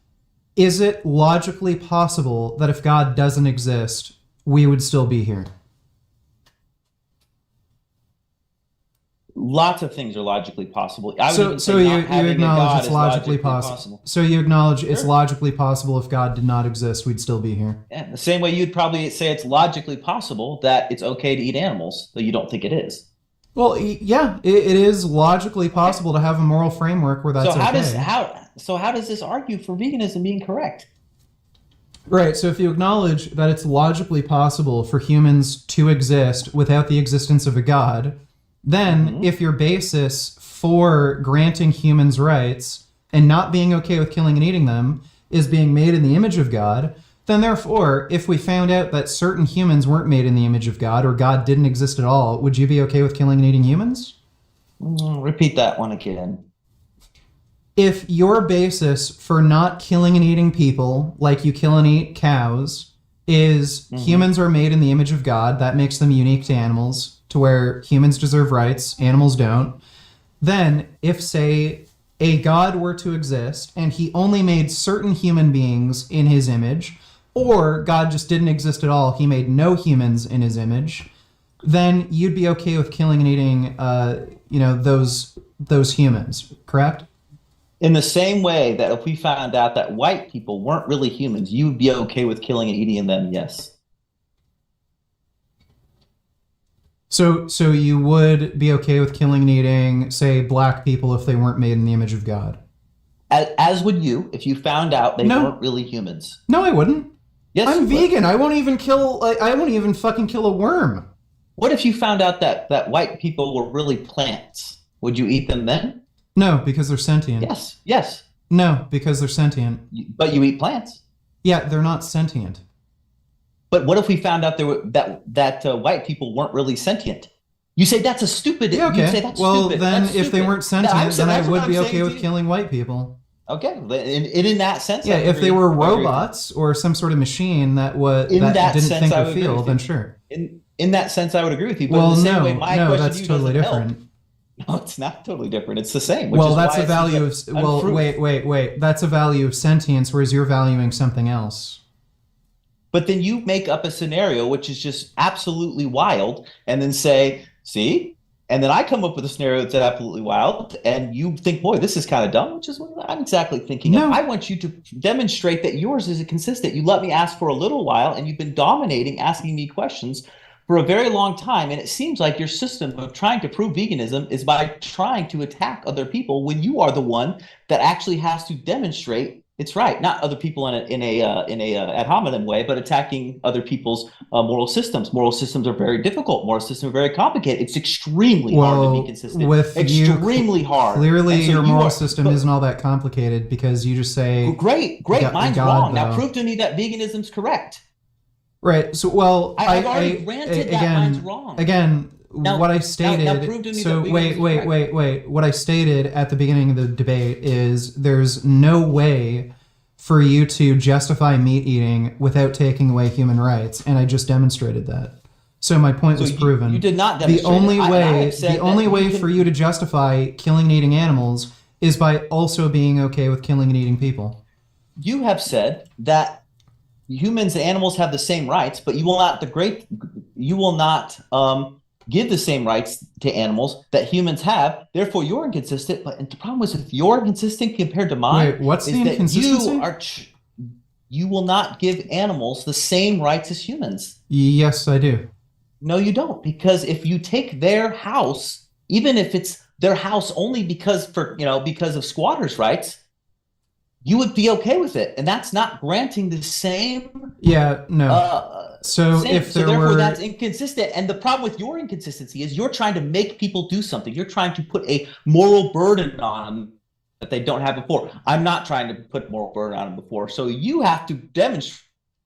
is it logically possible that if God doesn't exist, we would still be here? Lots of things are logically possible. I would So, even so say you, not you having a acknowledge God it's is logically possible. So you acknowledge it's Sure. logically possible if God did not exist, we'd still be here. Yeah, the same way you'd probably say it's logically possible that it's okay to eat animals, though you don't think it is. Well, yeah, it is logically possible to have a moral framework where So that's okay. how does this argue for veganism being correct? Right, so if you acknowledge that it's logically possible for humans to exist without the existence of a god, then if your basis for granting humans rights and not being okay with killing and eating them is being made in the image of God, then therefore, if we found out that certain humans weren't made in the image of God or God didn't exist at all, would you be okay with killing and eating humans? Repeat that one again. If your basis for not killing and eating people, like you kill and eat cows, is humans are made in the image of God, that makes them unique to animals, to where humans deserve rights, animals don't, then if, say, a God were to exist and he only made certain human beings in his image, or God just didn't exist at all, he made no humans in his image, then you'd be okay with killing and eating, those humans, correct? In the same way that if we found out that white people weren't really humans, you'd be okay with killing and eating them, yes. So you would be okay with killing and eating, say, black people if they weren't made in the image of God? As would you if you found out they No. weren't really humans. No, I wouldn't. Yes, I'm you would. vegan. I won't even fucking kill a worm. What if you found out that white people were really plants? Would you eat them then? No, because they're sentient. Yes. No, because they're sentient. But you eat plants. Yeah, they're not sentient. But what if we found out that white people weren't really sentient? You say that's a stupid. Yeah, okay. You say that's well, stupid. then That's if they stupid. weren't sentient, I'm saying- then I that's what would I'm be saying okay to with you. killing white people. Okay, in that sense, Yeah, I if they agree. were I agree with robots or some sort of machine that In that didn't sense, think I or would agree feel, with then you. sure. In that sense, I would agree with you. But Well, in the same no, way, my no, question that's to you totally doesn't help. different. No, it's not totally different. It's the same. Which Well, is that's why a it value seems of. Well, wait. That's a value of sentience, whereas you're valuing something else. But then you make up a scenario which is just absolutely wild, and then say, "See." And then I come up with a scenario that's absolutely wild, and you think, boy, this is kind of dumb, which is what I'm exactly thinking No. of. I want you to demonstrate that yours is consistent. You let me ask for a little while, and you've been dominating, asking me questions for a very long time. And it seems like your system of trying to prove veganism is by trying to attack other people when you are the one that actually has to demonstrate it's right. Not other people in a ad hominem way, but attacking other people's moral systems. Moral systems are very difficult. Moral systems are very complicated. It's extremely hard to be consistent. With extremely hard. Clearly, And so your you moral are- system but- isn't all that complicated because you just say, Great. Mine's God, wrong. though. Now prove to me that veganism's correct. right. So, well, I've already granted that mine's wrong. Again, Now- what I stated. now prove to me So that wait. veganism is What I stated at the beginning of the debate is there's no way for you to justify meat eating without taking away human rights, and I just demonstrated that. So my point was proven. You did not The demonstrate only it. I way, have said the only that way can- for you to justify killing and eating animals is by also being okay with killing and eating people. You have said that humans and animals have the same rights, but you will not give the same rights to animals that humans have. Therefore, you're inconsistent. But the problem is, if you're inconsistent compared to mine, Wait, what's is the that inconsistency? you will not give animals the same rights as humans. Yes, I do. No, you don't, because if you take their house, even if it's their house only because of squatters' rights, you would be okay with it, and that's not granting the same. Yeah, no. So if there therefore were, that's inconsistent. And the problem with your inconsistency is you're trying to make people do something. You're trying to put a moral burden on them that they don't have before. I'm not trying to put moral burden on them before. So you have to demonstrate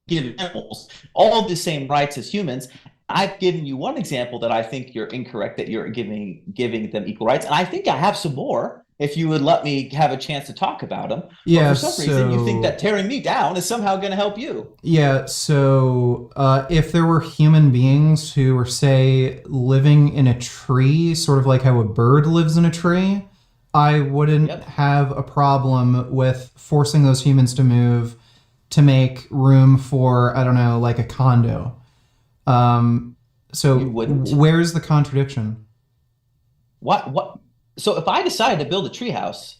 give animals all of the same rights as humans. I've given you one example that I think you're incorrect, that you're giving them equal rights. And I think I have some more if you would let me have a chance to talk about them. Yeah, but for some reason you think so- that tearing me down is somehow going to help you. yeah, so if there were human beings who were, say, living in a tree, sort of like how a bird lives in a tree, I wouldn't Yep. have a problem with forcing those humans to move to make room for, I don't know, like a condo. So You wouldn't? where's the contradiction? What? So if I decided to build a treehouse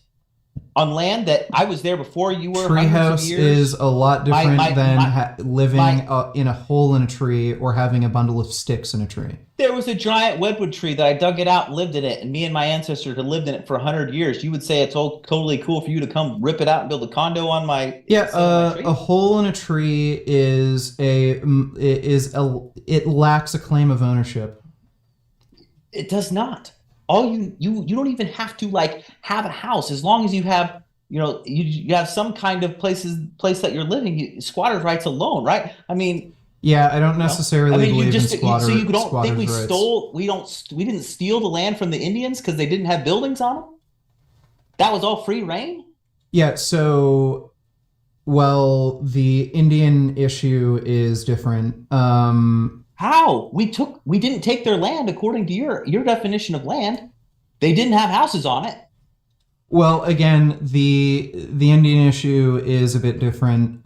on land that I was there before you were, hundreds of Treehouse years, is a lot different than living my in a hole in a tree or having a bundle of sticks in a tree. there was a giant redwood tree that I dug it out and lived in it, and me and my ancestors had lived in it for 100 years. You would say it's all totally cool for you to come rip it out and build a condo on my Yeah, my tree? a hole in a tree it lacks a claim of ownership. It does not. All you don't even have to like have a house as long as you have you have some kind of place that you're living. Squatters' rights alone, right? I mean, Yeah, I don't you know, necessarily believe in so you don't think squatters' rights. we didn't steal the land from the Indians because they didn't have buildings on them? That was all free reign? Yeah, so well, the Indian issue is different. How? We didn't take their land according to your definition of land. They didn't have houses on it. Well, again, the Indian issue is a bit different.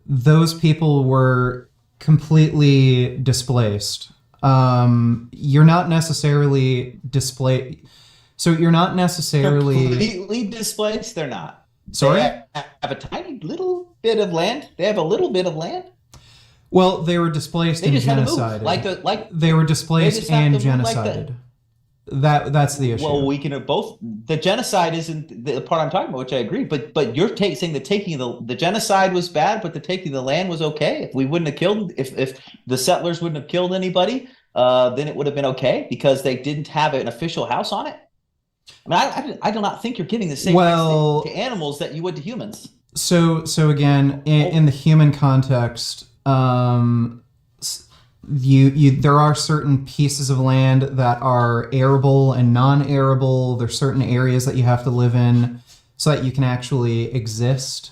Those people were completely displaced. You're not necessarily displaced. So you're not necessarily Completely displaced, they're not. sorry. They have a tiny little bit of land. They have a little bit of land. Well, they were displaced They and just had to move. genocided. They They were just displaced have and to move like genocided. That's the issue. well, we can both. The genocide isn't the part I'm talking about, which I agree. But you're saying the taking of the genocide was bad, but the taking of the land was okay. If we wouldn't have killed, if the settlers wouldn't have killed anybody, then it would have been okay because they didn't have an official house on it. I mean, I do not think you're giving the same Well, rights to animals that you would to humans. so again, in the human context, there are certain pieces of land that are arable and non-arable. There's certain areas that you have to live in so that you can actually exist.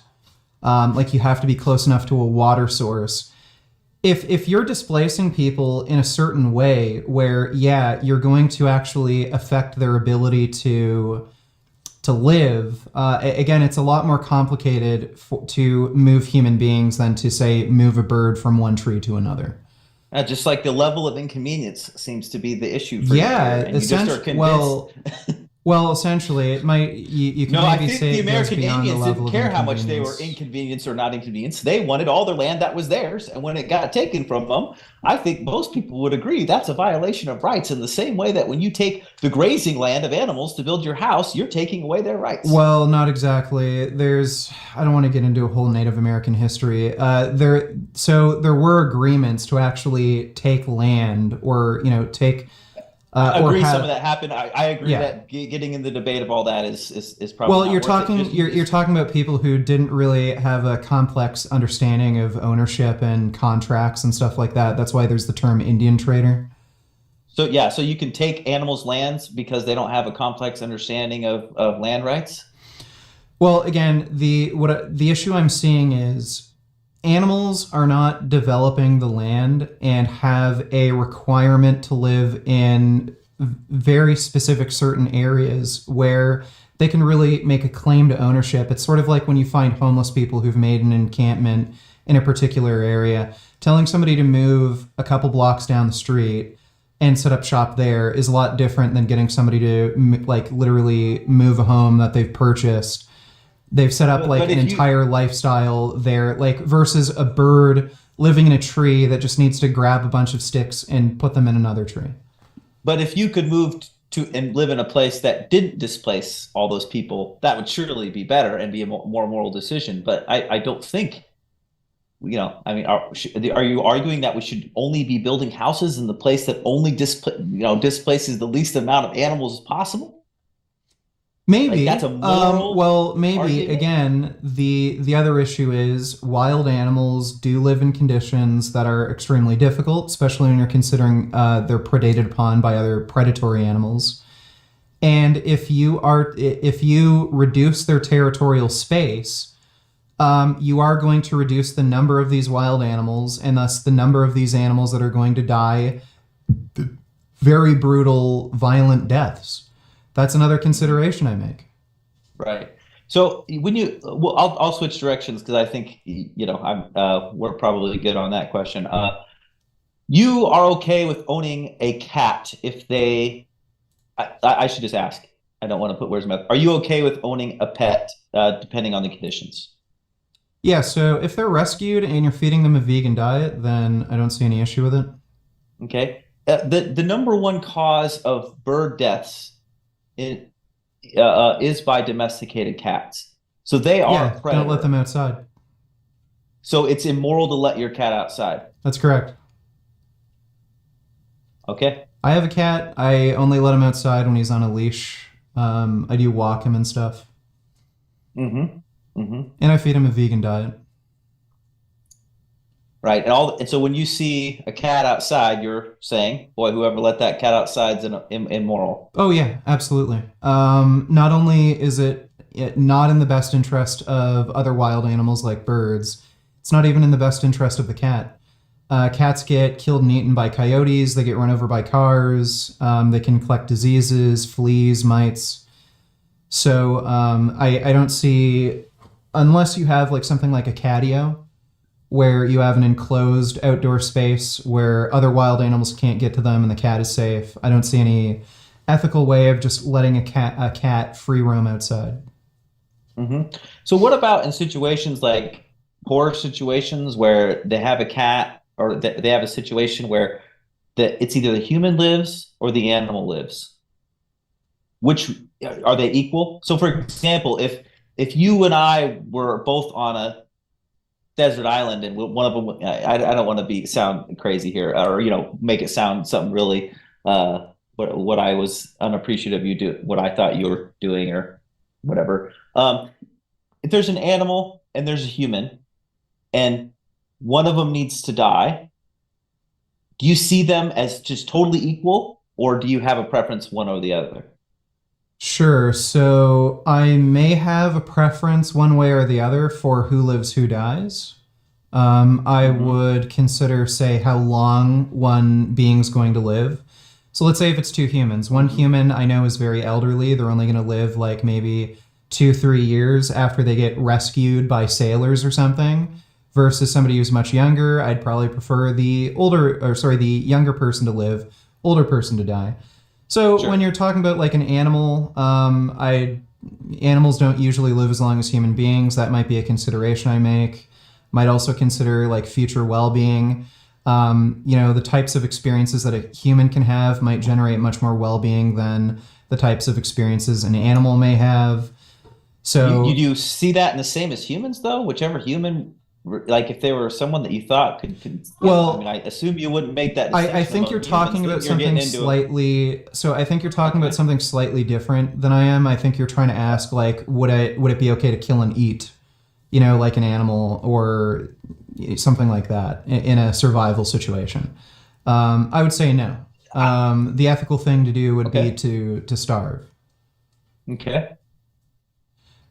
Like you have to be close enough to a water source. If you're displacing people in a certain way where, yeah, you're going to actually affect their ability to live, again, it's a lot more complicated to move human beings than to, say, move a bird from one tree to another. Just like the level of inconvenience seems to be the issue for Yeah, you, and you just are convinced. well, essentially, it might. You can No, I maybe think say the it goes American beyond the Indians level didn't of care how much they were inconvenience. inconvenienced or not inconvenienced. They wanted all their land that was theirs. And when it got taken from them, I think most people would agree that's a violation of rights in the same way that when you take the grazing land of animals to build your house, you're taking away their rights. Well, not exactly. I don't want to get into a whole Native American history. There were agreements to actually take land or take. I or agree have, some of that happened. I agree Yeah. that getting in the debate of all that is probably Well, not you're worth it. talking Just- you're talking about people who didn't really have a complex understanding of ownership and contracts and stuff like that. That's why there's the term Indian trader. So yeah, so you can take animals' lands because they don't have a complex understanding of land rights. Well, again, the issue I'm seeing is animals are not developing the land and have a requirement to live in very specific certain areas where they can really make a claim to ownership. It's sort of like when you find homeless people who've made an encampment in a particular area. Telling somebody to move a couple blocks down the street and set up shop there is a lot different than getting somebody to like literally move a home that they've purchased. They've set up like an entire lifestyle there, like versus a bird living in a tree that just needs to grab a bunch of sticks and put them in another tree. But if you could move to and live in a place that didn't displace all those people, that would surely be better and be a more moral decision. But I don't think, I mean, are you arguing that we should only be building houses in the place that only displaces the least amount of animals as possible? Maybe Like, that's a moral well, maybe argument? again, the other issue is wild animals do live in conditions that are extremely difficult, especially when you're considering they're predated upon by other predatory animals. And if you reduce their territorial space, you are going to reduce the number of these wild animals, and thus the number of these animals that are going to die very brutal, violent deaths. That's another consideration I make. Right. So I'll switch directions because I think we're probably good on that question. You are okay with owning a cat if they I should just ask. I don't want to put words in my mouth. Are you okay with owning a pet, depending on the conditions? Yeah, so if they're rescued and you're feeding them a vegan diet, then I don't see any issue with it. Okay. The number one cause of bird deaths in, is by domesticated cats. So they are Yeah, a predator. don't let them outside. So it's immoral to let your cat outside. That's correct. Okay. I have a cat. I only let him outside when he's on a leash. I do walk him and stuff. Mm-hmm. Mm-hmm. And I feed him a vegan diet. Right. And so when you see a cat outside, you're saying, boy, whoever let that cat outside is immoral. Oh, yeah, absolutely. Not only is it not in the best interest of other wild animals like birds, it's not even in the best interest of the cat. Cats get killed and eaten by coyotes. They get run over by cars. They can collect diseases, fleas, mites. So I don't see, unless you have like something like a catio, where you have an enclosed outdoor space where other wild animals can't get to them and the cat is safe. I don't see any ethical way of just letting a cat free roam outside. Mm-hmm. So what about in situations like poor situations where they have a cat, or they have a situation where it's either the human lives or the animal lives? Which are they equal? So for example, if you and I were both on a desert island and one of them, I don't want to sound crazy here, or make it sound something really what I was unappreciative you do, what I thought you were doing, or whatever. If there's an animal and there's a human and one of them needs to die, do you see them as just totally equal, or do you have a preference one or the other? Sure. So I may have a preference one way or the other for who lives, who dies. I would consider, say, how long one being's going to live. So let's say if it's two humans. One human I know is very elderly. They're only going to live like maybe 2-3 years after they get rescued by sailors or something. Versus somebody who's much younger. I'd probably prefer the younger person to live, older person to die. So Sure. When you're talking about like an animal, animals don't usually live as long as human beings. That might be a consideration I make. Might also consider like future well-being. The types of experiences that a human can have might generate much more well-being than the types of experiences an animal may have. So you do see that in the same as humans, though? Whichever human, like if they were someone that you thought could well, I mean, I assume you wouldn't make that I think you're talking about something slightly. So I think you're talking about something slightly different than I am. I think you're trying to ask like, would it be okay to kill and eat, like an animal or something like that in a survival situation? I would say no. The ethical thing to do would be to starve. Okay.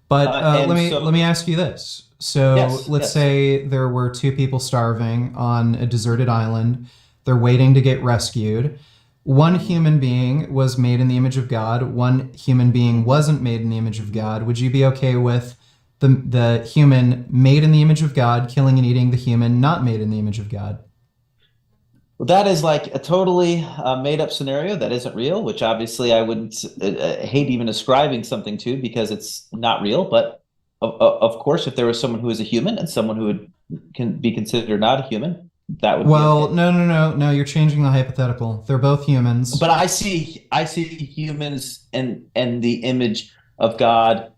But let me ask you this. So let's say there were two people starving on a deserted island. They're waiting to get rescued. One human being was made in the image of God. One human being wasn't made in the image of God. Would you be okay with the human made in the image of God killing and eating the human not made in the image of God? Well, that is like a totally made up scenario that isn't real, which obviously I wouldn't hate even ascribing something to because it's not real. But of course, if there was someone who is a human and someone who can be considered not a human, that would be okay. No. You're changing the hypothetical. They're both humans. But I see humans and the image of God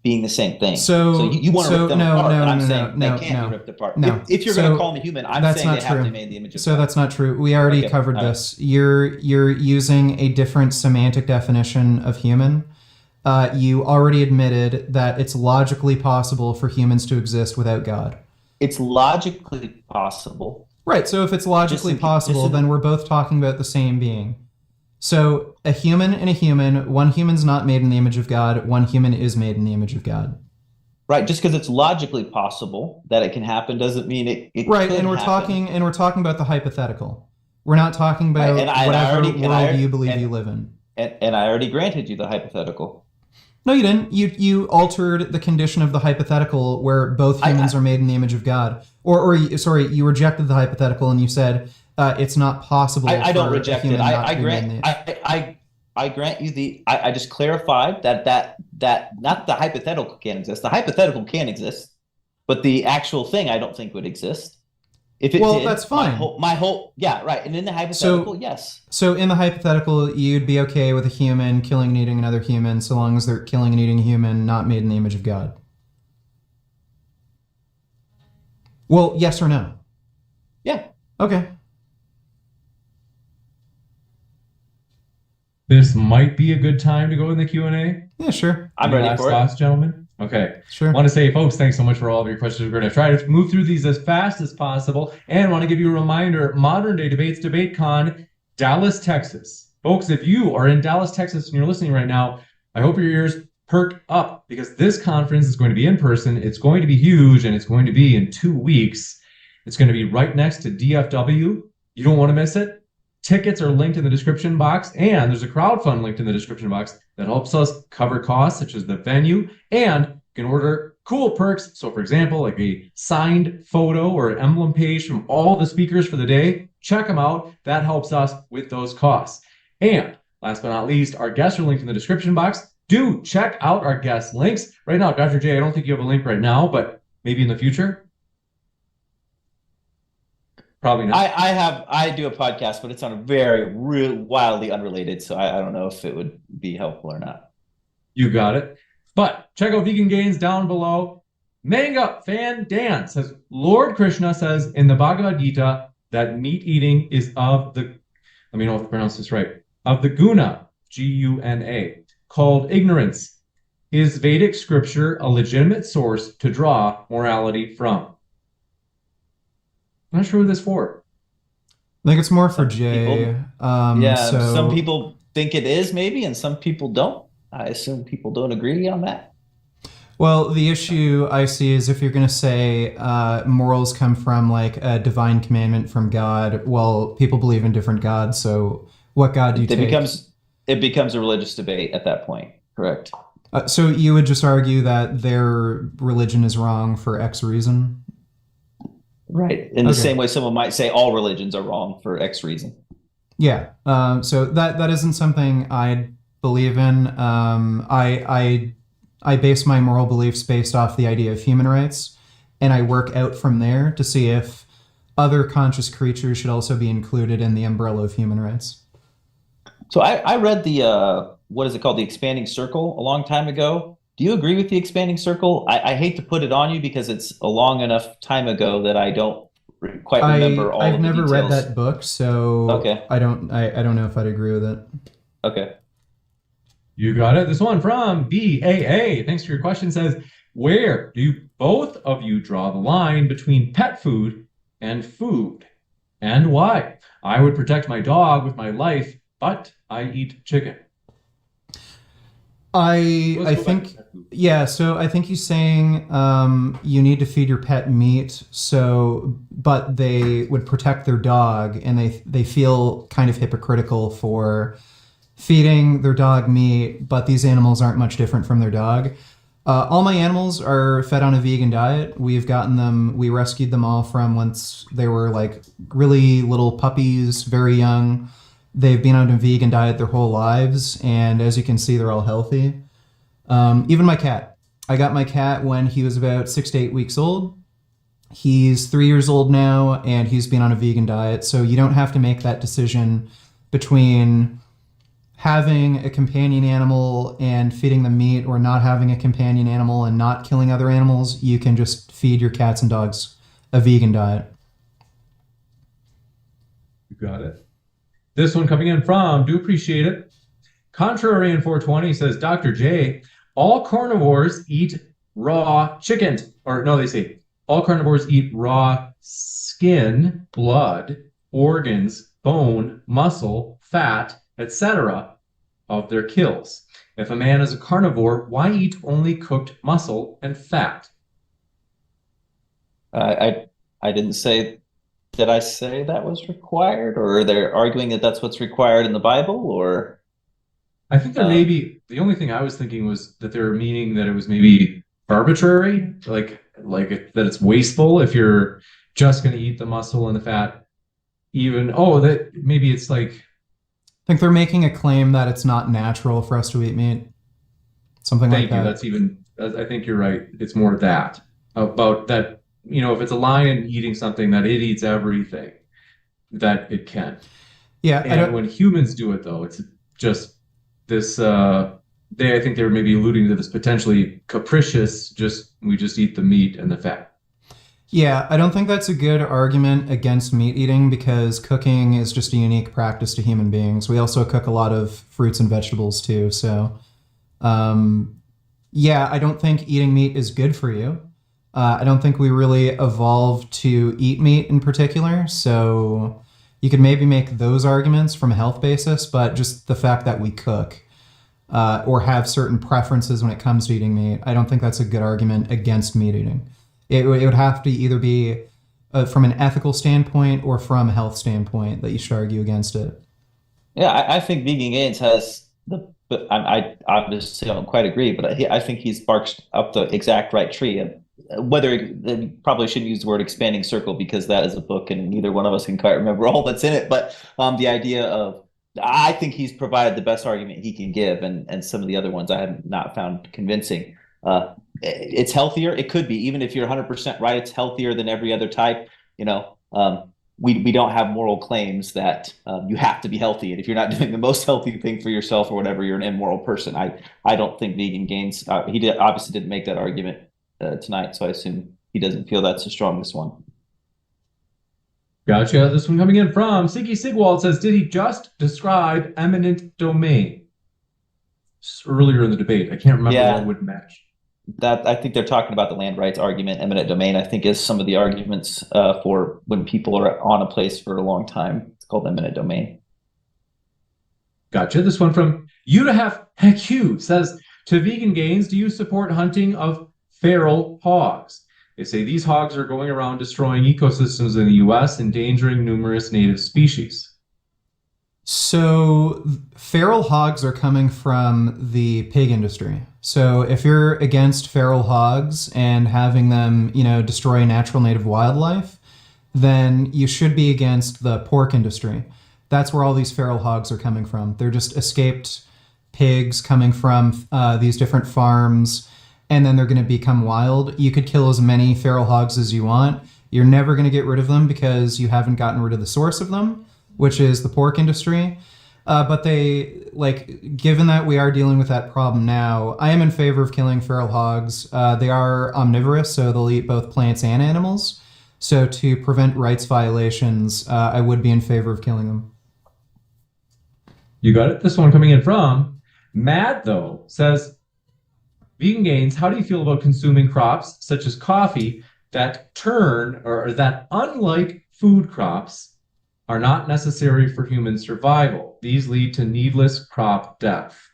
being the same thing. So you want to rip them apart, but I'm saying they can't be ripped apart. No. If you're going to call them a human, I'm saying they have to be made in the image of God. So that's not true. We already covered this. You're using a different semantic definition of human. You already admitted that it's logically possible for humans to exist without God. It's logically possible. Right. So if it's logically possible, then we're both talking about the same being. So a human and a human, one human's not made in the image of God, one human is made in the image of God. Right, just because it's logically possible that it can happen doesn't mean it right, could and we're happen. talking about the hypothetical. We're not talking about whatever world you believe you live in. And I already granted you the hypothetical. No, you didn't. You altered the condition of the hypothetical where both humans are made in the image of God. Or you rejected the hypothetical and you said it's not possible. I don't reject it. I grant. I grant you I just clarified that not the hypothetical can exist. The hypothetical can exist, but the actual thing I don't think would exist. If it Well, did, that's fine. my whole yeah, right. And in the hypothetical, So, yes. so in the hypothetical, you'd be okay with a human killing and eating another human, so long as they're killing and eating a human not made in the image of God. Well, yes or no? Yeah. Okay. This might be a good time to go in the Q&A. Yeah, sure. I'm Any ready last for it. thoughts, gentlemen? Okay. Sure. Want to say, folks, thanks so much for all of your questions. We're going to try to move through these as fast as possible. And want to give you a reminder, Modern Day Debates DebateCon, Dallas, Texas. Folks, if you are in Dallas, Texas, and you're listening right now, I hope your ears perk up because this conference is going to be in person. It's going to be huge, and it's going to be in 2 weeks. It's going to be right next to DFW. You don't want to miss it. Tickets are linked in the description box, and there's a crowdfund linked in the description box that helps us cover costs such as the venue, and you can order cool perks. So, for example, like a signed photo or emblem page from all the speakers for the day. Check them out. That helps us with those costs. And last but not least, our guests are linked in the description box. Do check out our guest links. Right now, Dr. J, I don't think you have a link right now, but maybe in the future. Probably not. I do a podcast, but it's on a very real wildly unrelated, so I don't know if it would be helpful or not. You got it. But check out Vegan Gains down below. Manga Fan Dan says, Lord Krishna says in the Bhagavad Gita that meat eating is of the, let me know if I pronounce this right, of the guna, Guna, called ignorance. Is Vedic scripture a legitimate source to draw morality from? I'm not sure who this for. I think it's more for Some Jay. people- Yeah, So some people think it is maybe, and some people don't. I assume people don't agree on that. Well, the issue I see is if you're going to say morals come from like a divine commandment from God, well, people believe in different gods. So what God do you It take? becomes a religious debate at that point, correct? So you would just argue that their religion is wrong for X reason? Right. In the Okay. same way someone might say all religions are wrong for X reason. Yeah. So that isn't something I believe in. I base my moral beliefs based off the idea of human rights, and I work out from there to see if other conscious creatures should also be included in the umbrella of human rights. So I read the what is it called? The Expanding Circle a long time ago. Do you agree with the Expanding Circle? I hate to put it on you because it's a long enough time ago that I don't quite remember all I've of the never read details. that book, so Okay. I don't know if I'd agree with it. Okay. You got it. This one from BAA. Thanks for your question. Says, where do both of you draw the line between pet food and food? And why? I would protect my dog with my life, but I eat chicken. I Let's go back think to pet food. yeah, so I think he's saying you need to feed your pet meat, but they would protect their dog, and they feel kind of hypocritical for feeding their dog meat, but these animals aren't much different from their dog. All my animals are fed on a vegan diet. We rescued them all from once they were like really little puppies, very young. They've been on a vegan diet their whole lives, and as you can see, they're all healthy. Even my cat. I got my cat when he was about 6 to 8 weeks old. He's 3 years old now, and he's been on a vegan diet, so you don't have to make that decision between having a companion animal and feeding them meat or not having a companion animal and not killing other animals. You can just feed your cats and dogs a vegan diet. You got it. This one coming in from, do appreciate it. Contrarian 420 says, Dr. J, all carnivores eat raw chicken. Or no, they say all carnivores eat raw skin, blood, organs, bone, muscle, fat, etc. of their kills. If a man is a carnivore, why eat only cooked muscle and fat? I didn't say. Did I say that was required, or are they arguing that that's what's required in the Bible, or? I think there may be, the only thing I was thinking was that they're meaning that it was maybe arbitrary, like that it's wasteful if you're just going to eat the muscle and the fat. Even, that maybe it's like think they're making a claim that it's not natural for us to eat meat. Something like Thank you. that. That's even, I think you're right. It's more that about that, if it's a lion eating something that it eats everything that it can. Yeah, I And don't. when humans do it, though, it's just this. I think they were maybe alluding to this potentially capricious. We just eat the meat and the fat. Yeah, I don't think that's a good argument against meat eating because cooking is just a unique practice to human beings. We also cook a lot of fruits and vegetables too. So, um, yeah, I don't think eating meat is good for you. I don't think we really evolved to eat meat in particular. So, you could maybe make those arguments from a health basis, but just the fact that we cook or have certain preferences when it comes to eating meat, I don't think that's a good argument against meat eating. It would have to either be from an ethical standpoint or from a health standpoint that you should argue against it. Yeah, I think Vegan Gains has the, but I obviously don't quite agree, but I think he's barked up the exact right tree. And whether probably shouldn't use the word expanding circle because that is a book and neither one of us can quite remember all that's in it. But the idea of, I think he's provided the best argument he can give, and some of the other ones I have not found convincing. It's healthier. It could be, even if you're 100% right, it's healthier than every other type. We don't have moral claims that you have to be healthy, and if you're not doing the most healthy thing for yourself or whatever, you're an immoral person. I don't think Vegan Gains. Obviously didn't make that argument tonight, so I assume he doesn't feel that's the strongest one. Gotcha. This one coming in from Siggy Sigwald says, "Did he just describe eminent domain earlier in the debate? I can't remember what Yeah, would match." that I think they're talking about the land rights argument. Eminent domain, I think, is some of the arguments for when people are on a place for a long time. It's called eminent domain. Gotcha. This one from Utah Heck You says, "To Vegan Gains, do you support hunting of feral hogs? They say these hogs are going around destroying ecosystems in the US, endangering numerous native species." So, feral hogs are coming from the pig industry. So, if you're against feral hogs and having them, destroy natural native wildlife, then you should be against the pork industry. That's where all these feral hogs are coming from. They're just escaped pigs coming from these different farms, and then they're going to become wild. You could kill as many feral hogs as you want. You're never going to get rid of them because you haven't gotten rid of the source of them, which is the pork industry. But given that we are dealing with that problem now, I am in favor of killing feral hogs. They are omnivorous, so they'll eat both plants and animals. So to prevent rights violations, I would be in favor of killing them. You got it. This one coming in from Matt, though, says, "Vegan Gains, how do you feel about consuming crops such as coffee that unlike food crops, are not necessary for human survival? These lead to needless crop death."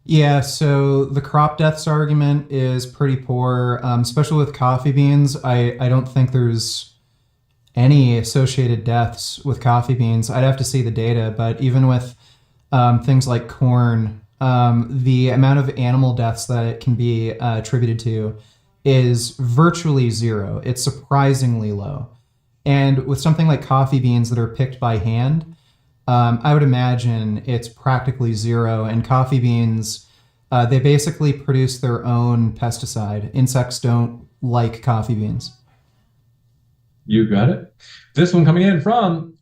Yeah, so the crop deaths argument is pretty poor, especially with coffee beans. I don't think there's any associated deaths with coffee beans. I'd have to see the data, but even with things like corn, the amount of animal deaths that it can be attributed to is virtually zero. It's surprisingly low. And with something like coffee beans that are picked by hand, I would imagine it's practically zero. And coffee beans, they basically produce their own pesticide. Insects don't like coffee beans. You got it. This one coming in from,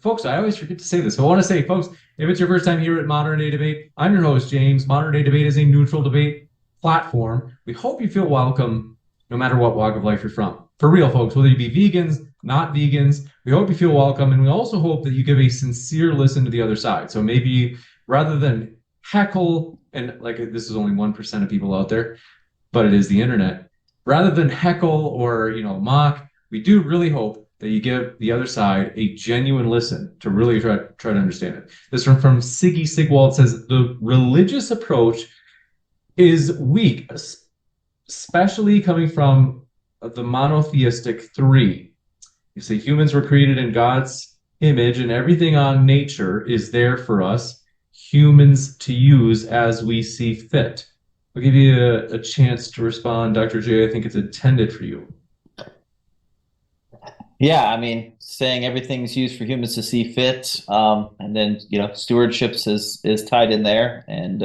folks, I always forget to say this. So I want to say, folks, if it's your first time here at Modern Day Debate, I'm your host, James. Modern Day Debate is a neutral debate platform. We hope you feel welcome no matter what walk of life you're from. For real, folks, whether you be vegans, not vegans, we hope you feel welcome. And we also hope that you give a sincere listen to the other side. So maybe rather than heckle, and like this is only 1% of people out there, but it is the internet, rather than heckle or, mock, we do really hope that you give the other side a genuine listen to really try to understand it. This one from Siggy Sigwald says, "The religious approach is weak, especially coming from the monotheistic three. You say humans were created in God's image and everything on nature is there for us humans to use as we see fit." I'll give you a chance to respond, Dr. J. I think it's intended for you. Yeah, I mean, saying everything's used for humans to see fit, and then stewardships is tied in there, and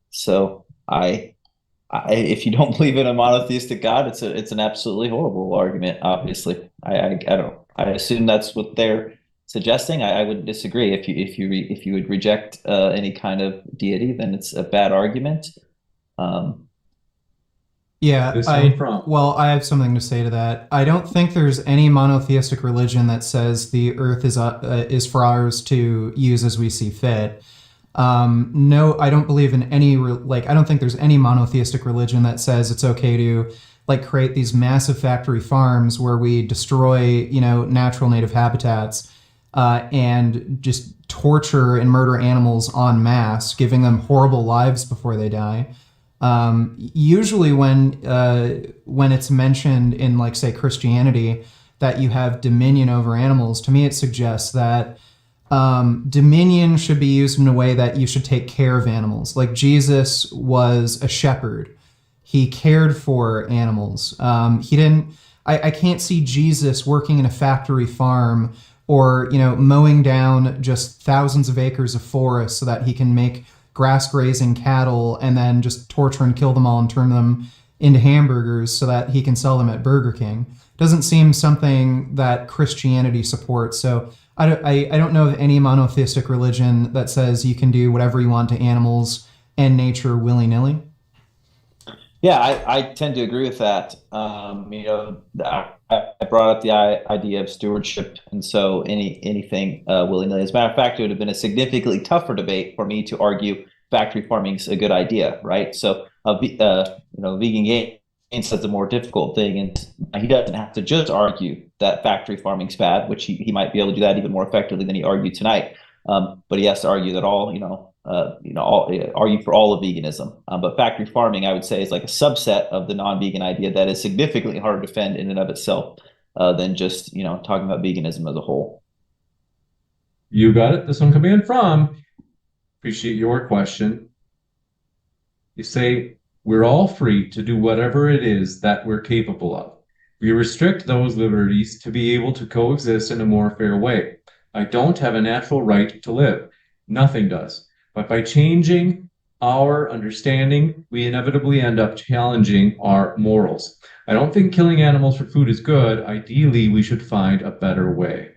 so if you don't believe in a monotheistic God, it's an absolutely horrible argument. Obviously, I don't. I assume that's what they're suggesting. I wouldn't disagree. If you would reject any kind of deity, then it's a bad argument. Um, Yeah, This one from I have something to say to that. I don't think there's any monotheistic religion that says the earth is for ours to use as we see fit. No, I don't believe in I don't think there's any monotheistic religion that says it's okay to like create these massive factory farms where we destroy, natural native habitats, and just torture and murder animals en masse, giving them horrible lives before they die. Usually, when it's mentioned in, like, say, Christianity, that you have dominion over animals, to me it suggests that dominion should be used in a way that you should take care of animals. Like Jesus was a shepherd; he cared for animals. He didn't. I can't see Jesus working in a factory farm or mowing down just thousands of acres of forest so that he can make grass grazing cattle and then just torture and kill them all and turn them into hamburgers so that he can sell them at Burger King. Doesn't seem something that Christianity supports. So I don't know of any monotheistic religion that says you can do whatever you want to animals and nature willy-nilly. Yeah, I tend to agree with that. I brought up the idea of stewardship, and so anything willy-nilly. As a matter of fact, it would have been a significantly tougher debate for me to argue factory farming is a good idea, right? So, vegan gains that's a more difficult thing, and he doesn't have to just argue that factory farming's bad, which he might be able to do that even more effectively than he argued tonight. But he has to argue that argue for all of veganism. But factory farming, I would say, is like a subset of the non-vegan idea that is significantly harder to defend in and of itself than just talking about veganism as a whole. You got it. This one coming in from, appreciate your question. You say, we're all free to do whatever it is that we're capable of. We restrict those liberties to be able to coexist in a more fair way. I don't have a natural right to live. Nothing does. But by changing our understanding, we inevitably end up challenging our morals. I don't think killing animals for food is good. Ideally, we should find a better way.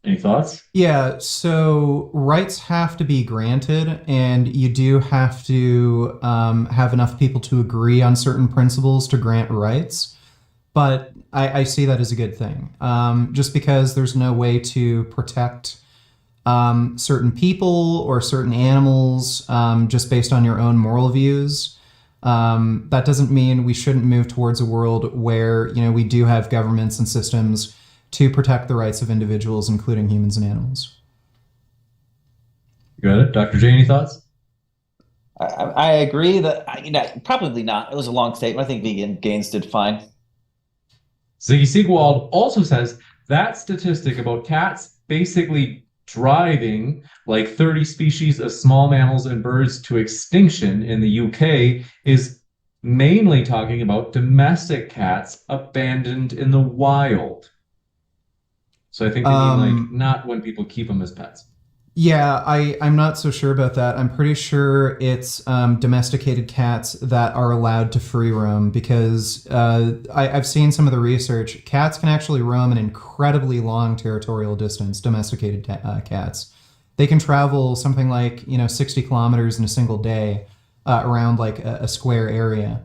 Any thoughts? Yeah, so rights have to be granted, and you do have to have enough people to agree on certain principles to grant rights. But I see that as a good thing. Just because there's no way to protect certain people or certain animals just based on your own moral views, that doesn't mean we shouldn't move towards a world where we do have governments and systems to protect the rights of individuals, including humans and animals. You got it. Dr. J, any thoughts? I agree that probably not. It was a long statement. I think vegan gains did fine. Ziggy Siegwald also says that statistic about cats basically driving like 30 species of small mammals and birds to extinction in the UK is mainly talking about domestic cats abandoned in the wild. So I think they mean like not when people keep them as pets. Yeah, I'm not so sure about that. I'm pretty sure it's domesticated cats that are allowed to free roam because I've seen some of the research. Cats can actually roam an incredibly long territorial distance, domesticated cats. They can travel something like 60 kilometers in a single day around like a square area.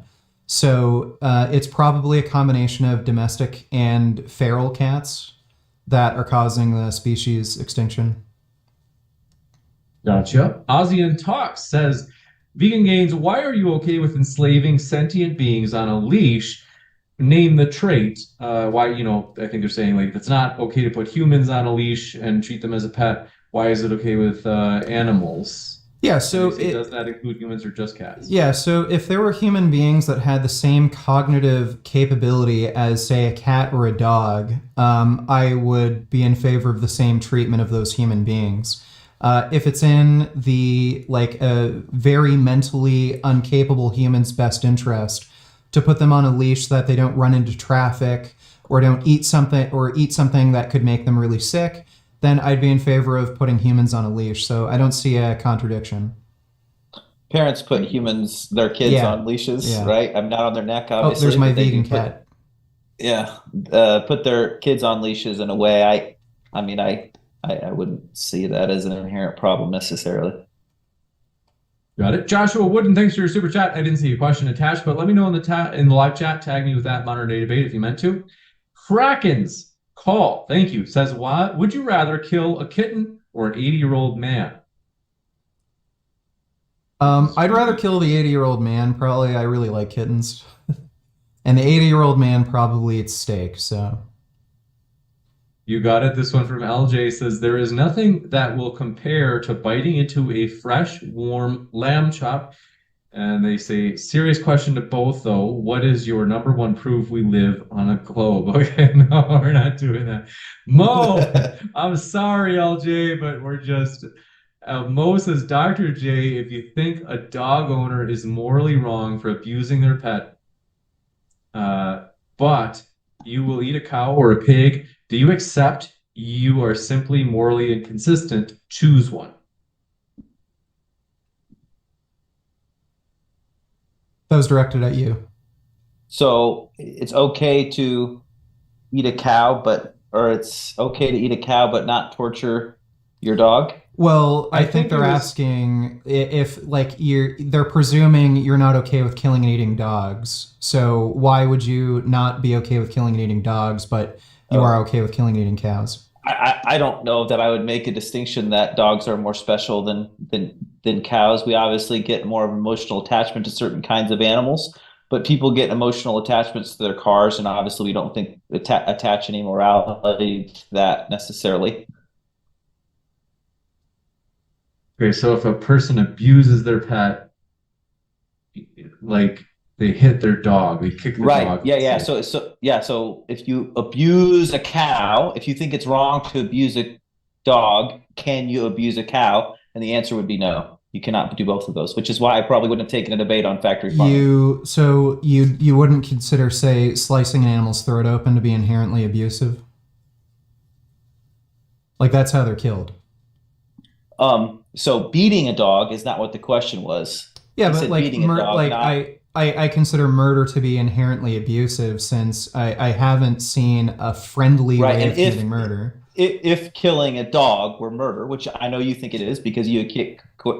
So it's probably a combination of domestic and feral cats that are causing the species extinction. Gotcha. ASEAN Talks says, Vegan Gains, why are you okay with enslaving sentient beings on a leash? Name the trait. Why, I think they're saying like it's not okay to put humans on a leash and treat them as a pet. Why is it okay with animals? Yeah, so does that include humans or just cats? Yeah, so if there were human beings that had the same cognitive capability as, say, a cat or a dog, I would be in favor of the same treatment of those human beings. If it's in the a very mentally incapable human's best interest to put them on a leash so that they don't run into traffic or don't eat something or eat something that could make them really sick, then I'd be in favor of putting humans on a leash. So I don't see a contradiction. Parents put their kids Yeah. on leashes, Yeah. right? I'm not on their neck, Oh, there's obviously, my but they vegan do put, cat. yeah, put their kids on leashes in a way. I mean, I wouldn't see that as an inherent problem necessarily. Got it. Joshua Wooden, thanks for your super chat. I didn't see a question attached, but let me know in the live chat. Tag me with that modern day debate if you meant to. Kraken's call, thank you, says, "Why would you rather kill a kitten or an 80-year-old man?" I'd rather kill the 80-year-old man. Probably, I really like kittens. And the 80-year-old man probably eats steak, so. You got it. This one from LJ says, "There is nothing that will compare to biting into a fresh, warm lamb chop." And they say, "Serious question to both, though. What is your number one proof we live on a globe?" Okay, no, we're not doing that. Mo, I'm sorry, LJ, but we're just. Mo says, "Dr. J, if you think a dog owner is morally wrong for abusing their pet, but you will eat a cow or a pig, do you accept you are simply morally inconsistent? Choose one." That was directed at you. So it's okay to eat a cow, or it's okay to eat a cow but not torture your dog? Well, I I think think they're it was asking if like they're presuming you're not okay with killing and eating dogs. So why would you not be okay with killing and eating dogs, but you are Oh, okay with killing and eating cows? I don't know that I would make a distinction that dogs are more special than cows. We obviously get more of an emotional attachment to certain kinds of animals, but people get emotional attachments to their cars, and obviously we don't think attach any morality to that necessarily. okay. So if a person abuses their pet, like they hit their dog, they kick the Right. dog, Yeah, let's yeah. say. So if you abuse a cow, if you think it's wrong to abuse a dog, can you abuse a cow? And the answer would be no. You cannot do both of those, which is why I probably wouldn't have taken a debate on factory farming. You wouldn't consider, say, slicing an animal's throat open to be inherently abusive? Like that's how they're killed. So beating a dog is not what the question was. Yeah, He but said like beating a dog, not I consider murder to be inherently abusive since I haven't seen a friendly right. way And of committing murder. if killing a dog were murder, which I know you think it is because you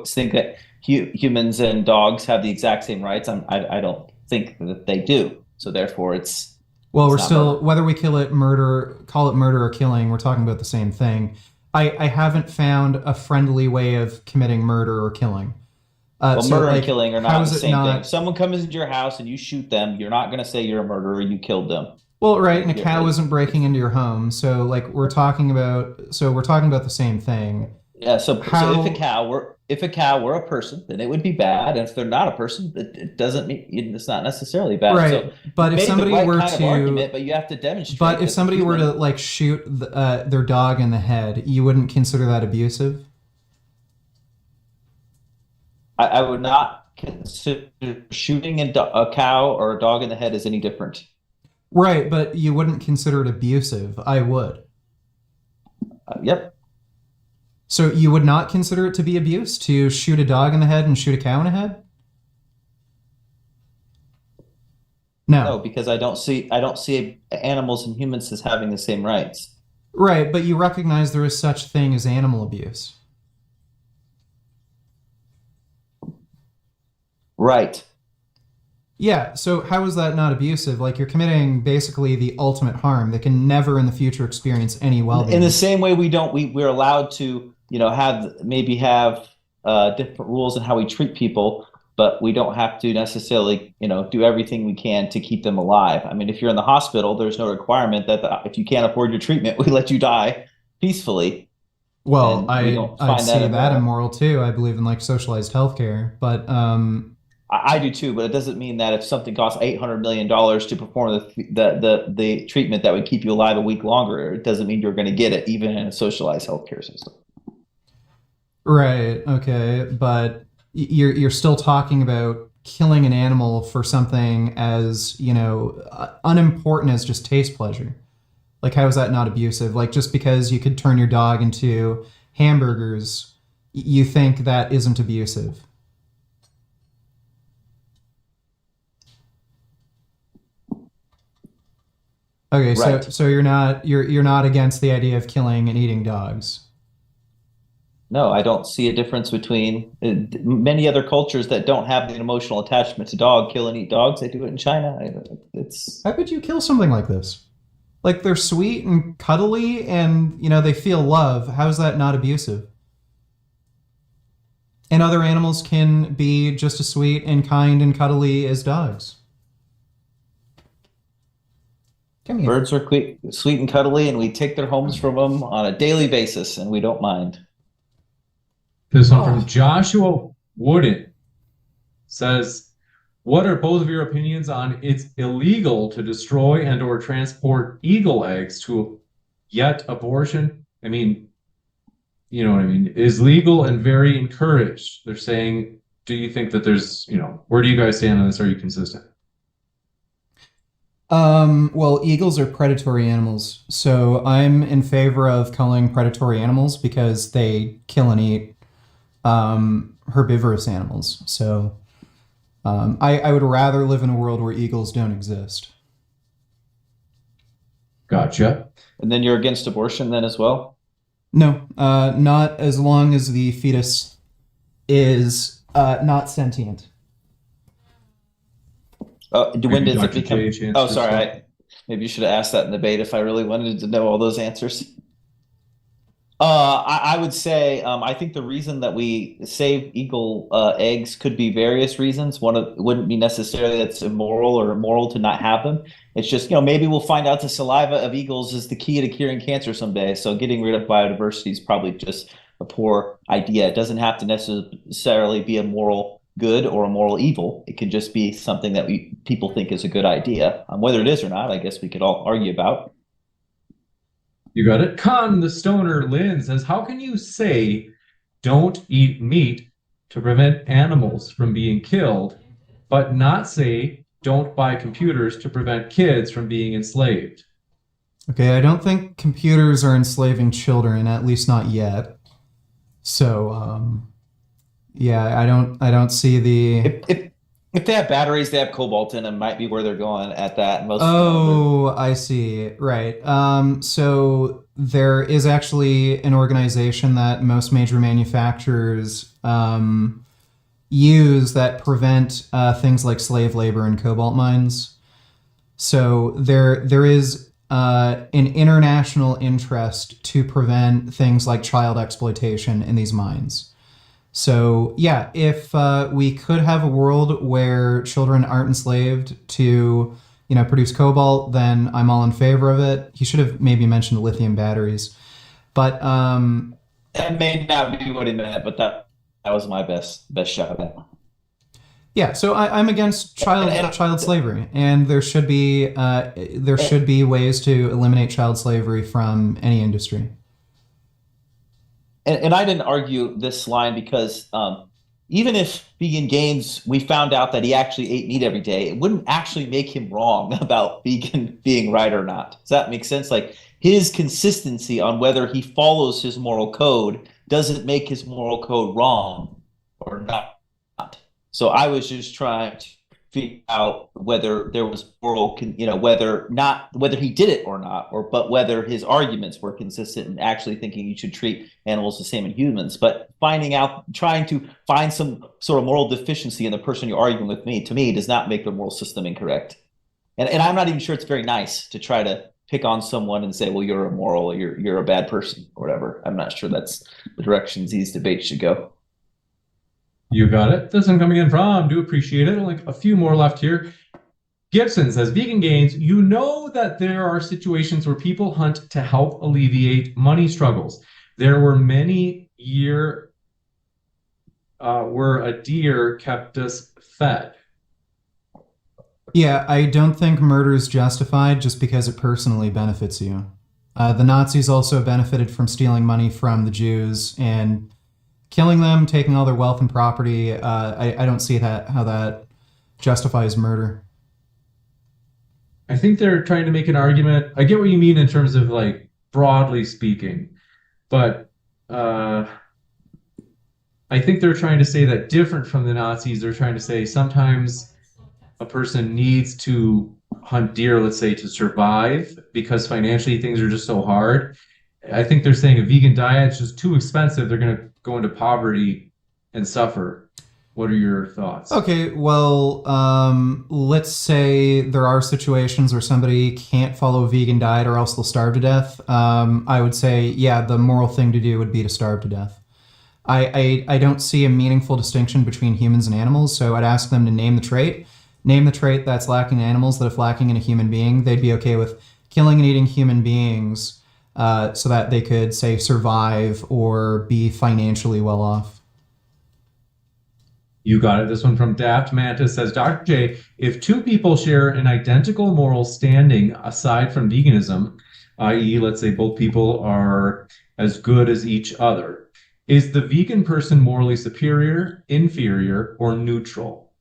think that humans and dogs have the exact same rights, I don't think that they do. So therefore, Well, we're it's not still, murder. whether we call it murder or killing, we're talking about the same thing. I haven't found a friendly way of committing murder or killing. Well, So murder and like, killing are how not is the it same thing. If not? someone comes into your house and you shoot them, you're not going to say you're a murderer. You killed them. Well, right, and a You're, cow isn't breaking it's into your home. So like, we're talking about the same thing. Yeah, so How if a cow were a person, then it would be bad. And if they're not a person, it doesn't mean it's not necessarily bad. So Right, you've but if made the somebody right were kind of to argument, but you have to But demonstrate if that the somebody were to human. like shoot their dog in the head, you wouldn't consider that abusive, I would not consider shooting a cow or a dog in the head as any different. right? But you wouldn't consider it abusive. I would. Yep. So you would not consider it to be abuse to shoot a dog in the head and shoot a cow in the head? No, No. because I don't see animals and humans as having the same rights. Right, but you recognize there is such thing as animal abuse. Right. Yeah, so how is that not abusive? Like you're committing basically the ultimate harm. They can never in the future experience any In the well-being. same way we're allowed to have different rules in how we treat people, but we don't have to necessarily do everything we can to keep them alive. I mean, if you're in the hospital, there's no requirement that if you can't afford your treatment, we let you die peacefully, Well, and we don't I'd find that see that immoral. immoral too. I believe in like socialized healthcare, but I do too, but it doesn't mean that if something costs $800 million to perform the treatment that would keep you alive a week longer, it doesn't mean you're going to get it even in a socialized healthcare system. right, okay, but you're still talking about killing an animal for something as, unimportant as just taste pleasure. Like, how is that not abusive? Like, just because you could turn your dog into hamburgers, you think that isn't abusive. Okay, Right. so you're not against the idea of killing and eating dogs. No, I don't see a difference between many other cultures that don't have an emotional attachment to dog kill and eat dogs. They do it in China. It's How could you kill something like this? Like, they're sweet and cuddly and, they feel love. How is that not abusive? And other animals can be just as sweet and kind and cuddly as dogs. Come here. birds are sweet and cuddly, and we take their homes from them on a daily basis, and we don't mind. This one Oh. from Joshua Wooden says, what are both of your opinions on it's illegal to destroy and or transport eagle eggs to yet abortion? I mean, you know what I mean, is legal and very encouraged. They're saying, do you think that there's, where do you guys stand on this? Are you consistent? Well, eagles are predatory animals, so I'm in favor of killing predatory animals because they kill and eat herbivorous animals. So I would rather live in a world where eagles don't exist. Gotcha. And then you're against abortion then as well? No, not as long as the fetus is not sentient. When does it Dr. become? J, chance Oh, to sorry. start? Maybe you should have asked that in the debate if I really wanted to know all those answers. I would say I think the reason that we save eagle eggs could be various reasons. One of it wouldn't be necessarily that's immoral or immoral to not have them. It's just, maybe we'll find out the saliva of eagles is the key to curing cancer someday. So getting rid of biodiversity is probably just a poor idea. It doesn't have to necessarily be a moral good or a moral evil. It can just be something that people think is a good idea. Whether it is or not, I guess we could all argue about. You got it. Con the stoner Lynn says, how can you say don't eat meat to prevent animals from being killed, but not say don't buy computers to prevent kids from being enslaved? Okay, I don't think computers are enslaving children, at least not yet. So, yeah, I don't see the. If they have batteries, they have cobalt in them. Might be where they're going at that. Oh, I see. Right. So there is actually an organization that most major manufacturers use that prevent things like slave labor in cobalt mines. So there is an international interest to prevent things like child exploitation in these mines. So yeah, if we could have a world where children aren't enslaved to, produce cobalt, then I'm all in favor of it. He should have maybe mentioned lithium batteries, but that may not be what he meant, but that was my best shot at it. Yeah, so I'm against child slavery, and there should be ways to eliminate child slavery from any industry. And I didn't argue this line because even if Vegan Games, we found out that he actually ate meat every day, it wouldn't actually make him wrong about vegan being right or not. Does that make sense? Like, his consistency on whether he follows his moral code doesn't make his moral code wrong or not. So I was just trying to figure out whether there was moral, whether he did it or not, but whether his arguments were consistent in actually thinking you should treat animals the same as humans. But trying to find some sort of moral deficiency in the person you're arguing with to me, does not make the moral system incorrect. And I'm not even sure it's very nice to try to pick on someone and say, well, you're immoral, or you're a bad person, or whatever. I'm not sure that's the directions these debates should go. You got it. This one coming in from, do appreciate it. Only a few more left here. Gibson says, Vegan Gains, you know that there are situations where people hunt to help alleviate money struggles. There were many years where a deer kept us fed. Yeah, I don't think murder is justified just because it personally benefits you. The Nazis also benefited from stealing money from the Jews and killing them, taking all their wealth and property. I don't see how that justifies murder. I think they're trying to make an argument. I get what you mean in terms of like broadly speaking, but I think they're trying to say that different from the Nazis, they're trying to say sometimes a person needs to hunt deer, let's say, to survive because financially things are just so hard. I think they're saying a vegan diet is just too expensive. They're going to go into poverty and suffer. What are your thoughts? Okay, well, let's say there are situations where somebody can't follow a vegan diet or else they'll starve to death. I would say, yeah, the moral thing to do would be to starve to death. I don't see a meaningful distinction between humans and animals, so I'd ask them to name the trait. Name the trait that's lacking in animals that if lacking in a human being, they'd be okay with killing and eating human beings so that they could, say, survive or be financially well off. You got it. This one from Daft Mantis says, Dr. J, if two people share an identical moral standing aside from veganism, i.e., let's say both people are as good as each other, is the vegan person morally superior, inferior, or neutral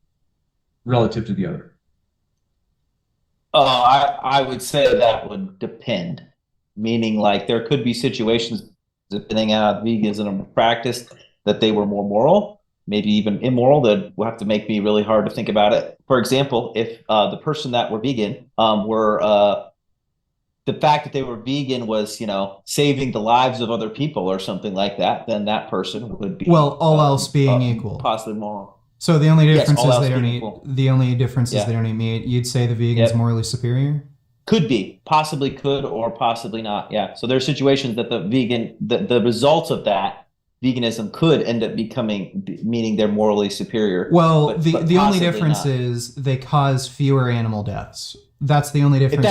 relative to the other? I would say that would depend. Meaning, like, there could be situations, depending on how veganism practiced, that they were more moral, maybe even immoral, that will have to make me really hard to think about it. For example, if the person that were vegan were the fact that they were vegan was, saving the lives of other people or something like that, then that person would be Well, all else being equal. possibly moral. So the only difference all is else they don't being eat. equal. The only difference is Yeah. they don't eat meat. You'd say the vegan's Yep. morally superior. Could be, possibly could, or possibly not. Yeah. So there are situations that the results of that veganism could end up meaning they're morally superior. Well, but the only possibly difference not. is they cause fewer animal deaths. That's the only difference. If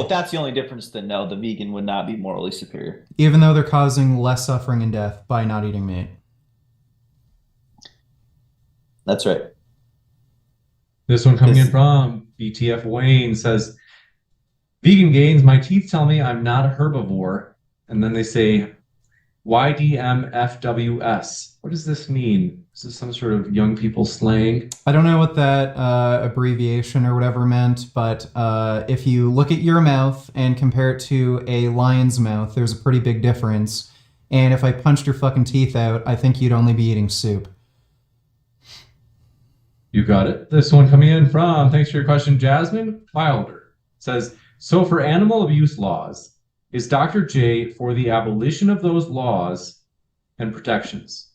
that's the only difference, then no, the vegan would not be morally superior. Even though they're causing less suffering and death by not eating meat. That's right. This one coming in from BTF Wayne says, vegan gains, my teeth tell me I'm not a herbivore. And then they say, YDMFWS. What does this mean? Is this some sort of young people slang? I don't know what that abbreviation or whatever meant, but if you look at your mouth and compare it to a lion's mouth, there's a pretty big difference. And if I punched your fucking teeth out, I think you'd only be eating soup. You got it. This one coming in from, thanks for your question, Jasmine Wilder. Says, so for animal abuse laws, is Dr. J for the abolition of those laws and protections?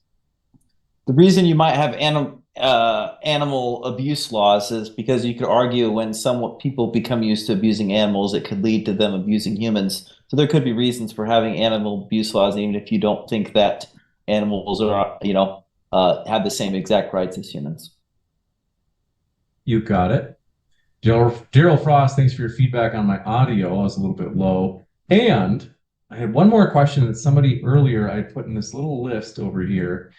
The reason you might have animal abuse laws is because you could argue when people become used to abusing animals, it could lead to them abusing humans. So there could be reasons for having animal abuse laws, even if you don't think that animals are, have the same exact rights as humans. You got it. Daryl Frost, thanks for your feedback on my audio. I was a little bit low. And I had one more question that somebody earlier I put in this little list over here.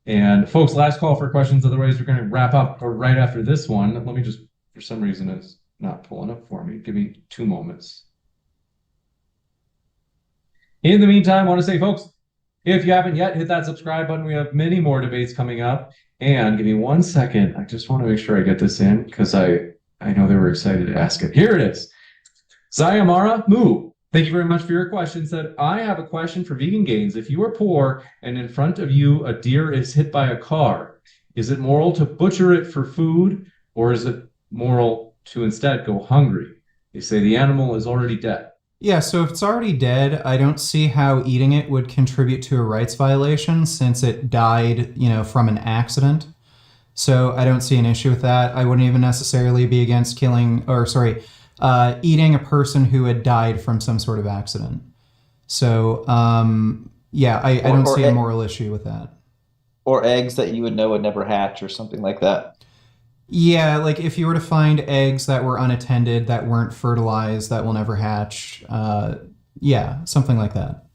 And folks, last call for questions. Otherwise, we're going to wrap up right after this one. Let me just, for some reason, it's not pulling up for me. Give me 2 moments. In the meantime, I want to say, folks, if you haven't yet, hit that subscribe button. We have many more debates coming up. And give me 1 second. I just want to make sure I get this in because I know they were excited to ask it. Here it is. Zayamara Moo. Thank you very much for your question. Said, I have a question for vegan gains. If you are poor and in front of you a deer is hit by a car, is it moral to butcher it for food or is it moral to instead go hungry? They say the animal is already dead. Yeah, so if it's already dead, I don't see how eating it would contribute to a rights violation since it died, from an accident. So I don't see an issue with that. I wouldn't even necessarily be against eating a person who had died from some sort of accident. So, I don't see a moral issue with that. Or eggs that you would know would never hatch or something like that. Yeah, like if you were to find eggs that were unattended, that weren't fertilized, that will never hatch. Something like that.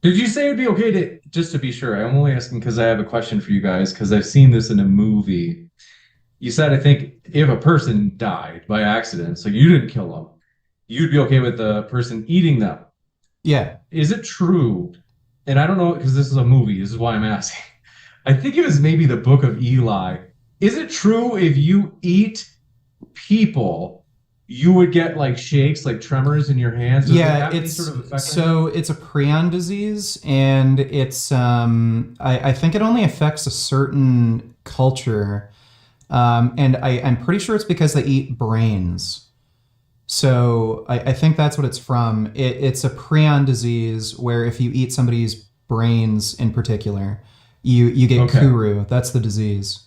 Did you say it'd be okay to, just to be sure, I'm only asking because I have a question for you guys because I've seen this in a movie. You said, I think, if a person died by accident, so you didn't kill them, you'd be okay with the person eating them. Yeah. Is it true? And I don't know, because this is a movie, this is why I'm asking. I think it was maybe the Book of Eli, Is it true if you eat people, you would get like shakes, like tremors in your hands? Does it Yeah, have any sort of effect on you? it's a prion disease, and I think it only affects a certain culture, and I'm pretty sure it's because they eat brains. So I think that's what it's from. It's a prion disease where if you eat somebody's brains in particular, you get Okay. kuru. That's the disease.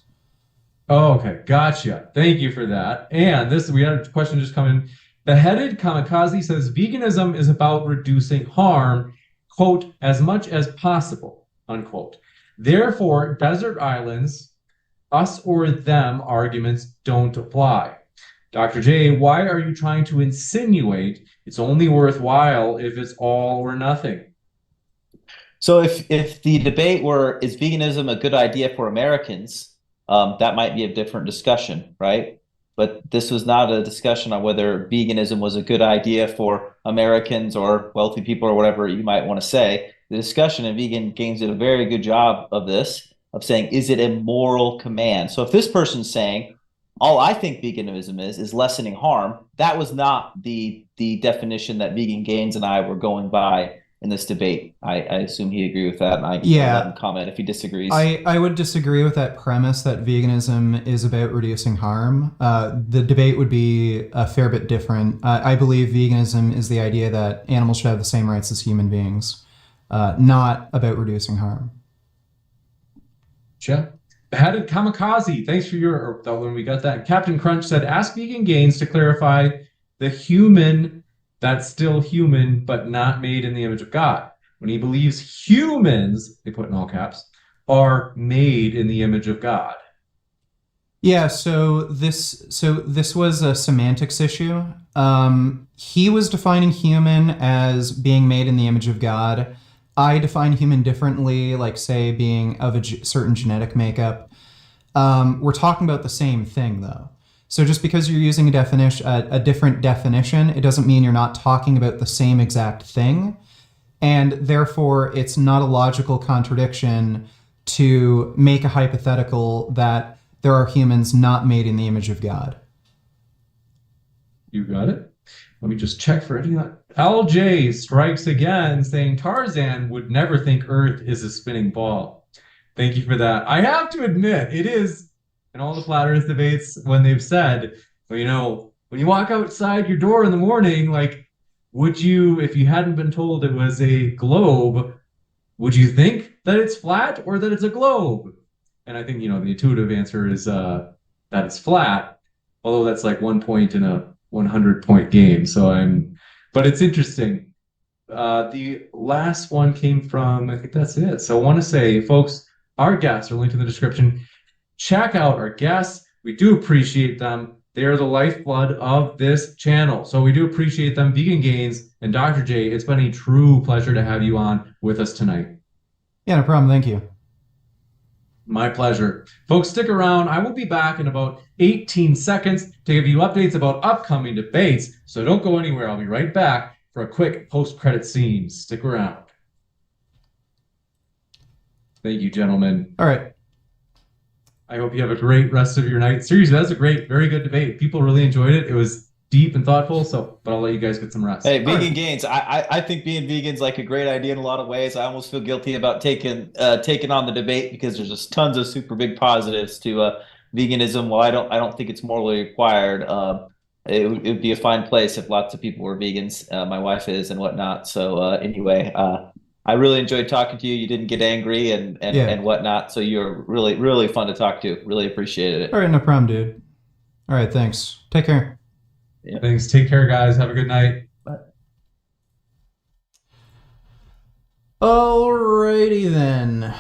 Oh, okay. Gotcha. Thank you for that. And this, we had a question just come in. Beheaded Kamikaze says veganism is about reducing harm, quote, as much as possible, unquote. Therefore, desert islands, us or them arguments don't apply. Dr. J, why are you trying to insinuate it's only worthwhile if it's all or nothing? So if the debate were is veganism a good idea for Americans, that might be a different discussion, right? But this was not a discussion on whether veganism was a good idea for Americans or wealthy people or whatever you might want to say. The discussion in Vegan Games did a very good job of this, of saying, is it a moral command? So if this person's saying, all I think veganism is lessening harm, that was not the definition that Vegan Gains and I were going by in this debate. I assume he'd agree with that, and I'll let him Yeah, comment if he disagrees. I would disagree with that premise that veganism is about reducing harm. The debate would be a fair bit different. I believe veganism is the idea that animals should have the same rights as human beings, not about reducing harm. Jeff? Beheaded Kamikaze, thanks for your, when we got that. Captain Crunch said, ask Vegan Gains to clarify the human that's still human, but not made in the image of God. When he believes humans, they put in all caps, are made in the image of God. Yeah, so this was a semantics issue. He was defining human as being made in the image of God. I define human differently, like say being of a certain genetic makeup. We're talking about the same thing, though. So just because you're using a different definition, it doesn't mean you're not talking about the same exact thing, and therefore it's not a logical contradiction to make a hypothetical that there are humans not made in the image of God. You got it? Let me just check for any. LJ strikes again, saying Tarzan would never think Earth is a spinning ball. Thank you for that. I have to admit, it is in all the flat Earth debates when they've said, well, when you walk outside your door in the morning, like, would you, if you hadn't been told it was a globe, would you think that it's flat or that it's a globe? And I think, the intuitive answer is that it's flat, although that's like 1 point in a 100-point game. But it's interesting. The last one came from, I think that's it. So I want to say, folks, our guests are linked in the description. Check out our guests. We do appreciate them. They are the lifeblood of this channel. So we do appreciate them. Vegan Gains and Dr. J, it's been a true pleasure to have you on with us tonight. Yeah, no problem. Thank you. My pleasure. Folks, stick around. I will be back in about 18 seconds to give you updates about upcoming debates. So don't go anywhere. I'll be right back for a quick post-credit scene. Stick around. Thank you, gentlemen. All right. I hope you have a great rest of your night. Seriously, that's a great, very good debate. People really enjoyed it. It was deep and thoughtful. But I'll let you guys get some rest. Hey, Vegan Gains. I think being vegan's like a great idea in a lot of ways. I almost feel guilty about taking on the debate because there's just tons of super big positives to veganism. While I don't think it's morally required. It would be a fine place if lots of people were vegans. My wife is and whatnot. So anyway, I really enjoyed talking to you. You didn't get angry and whatnot. So you're really, really fun to talk to. Really appreciated it. All right, no problem, dude. All right, thanks. Take care. Yeah. Thanks. Take care, guys. Have a good night. Alrighty then.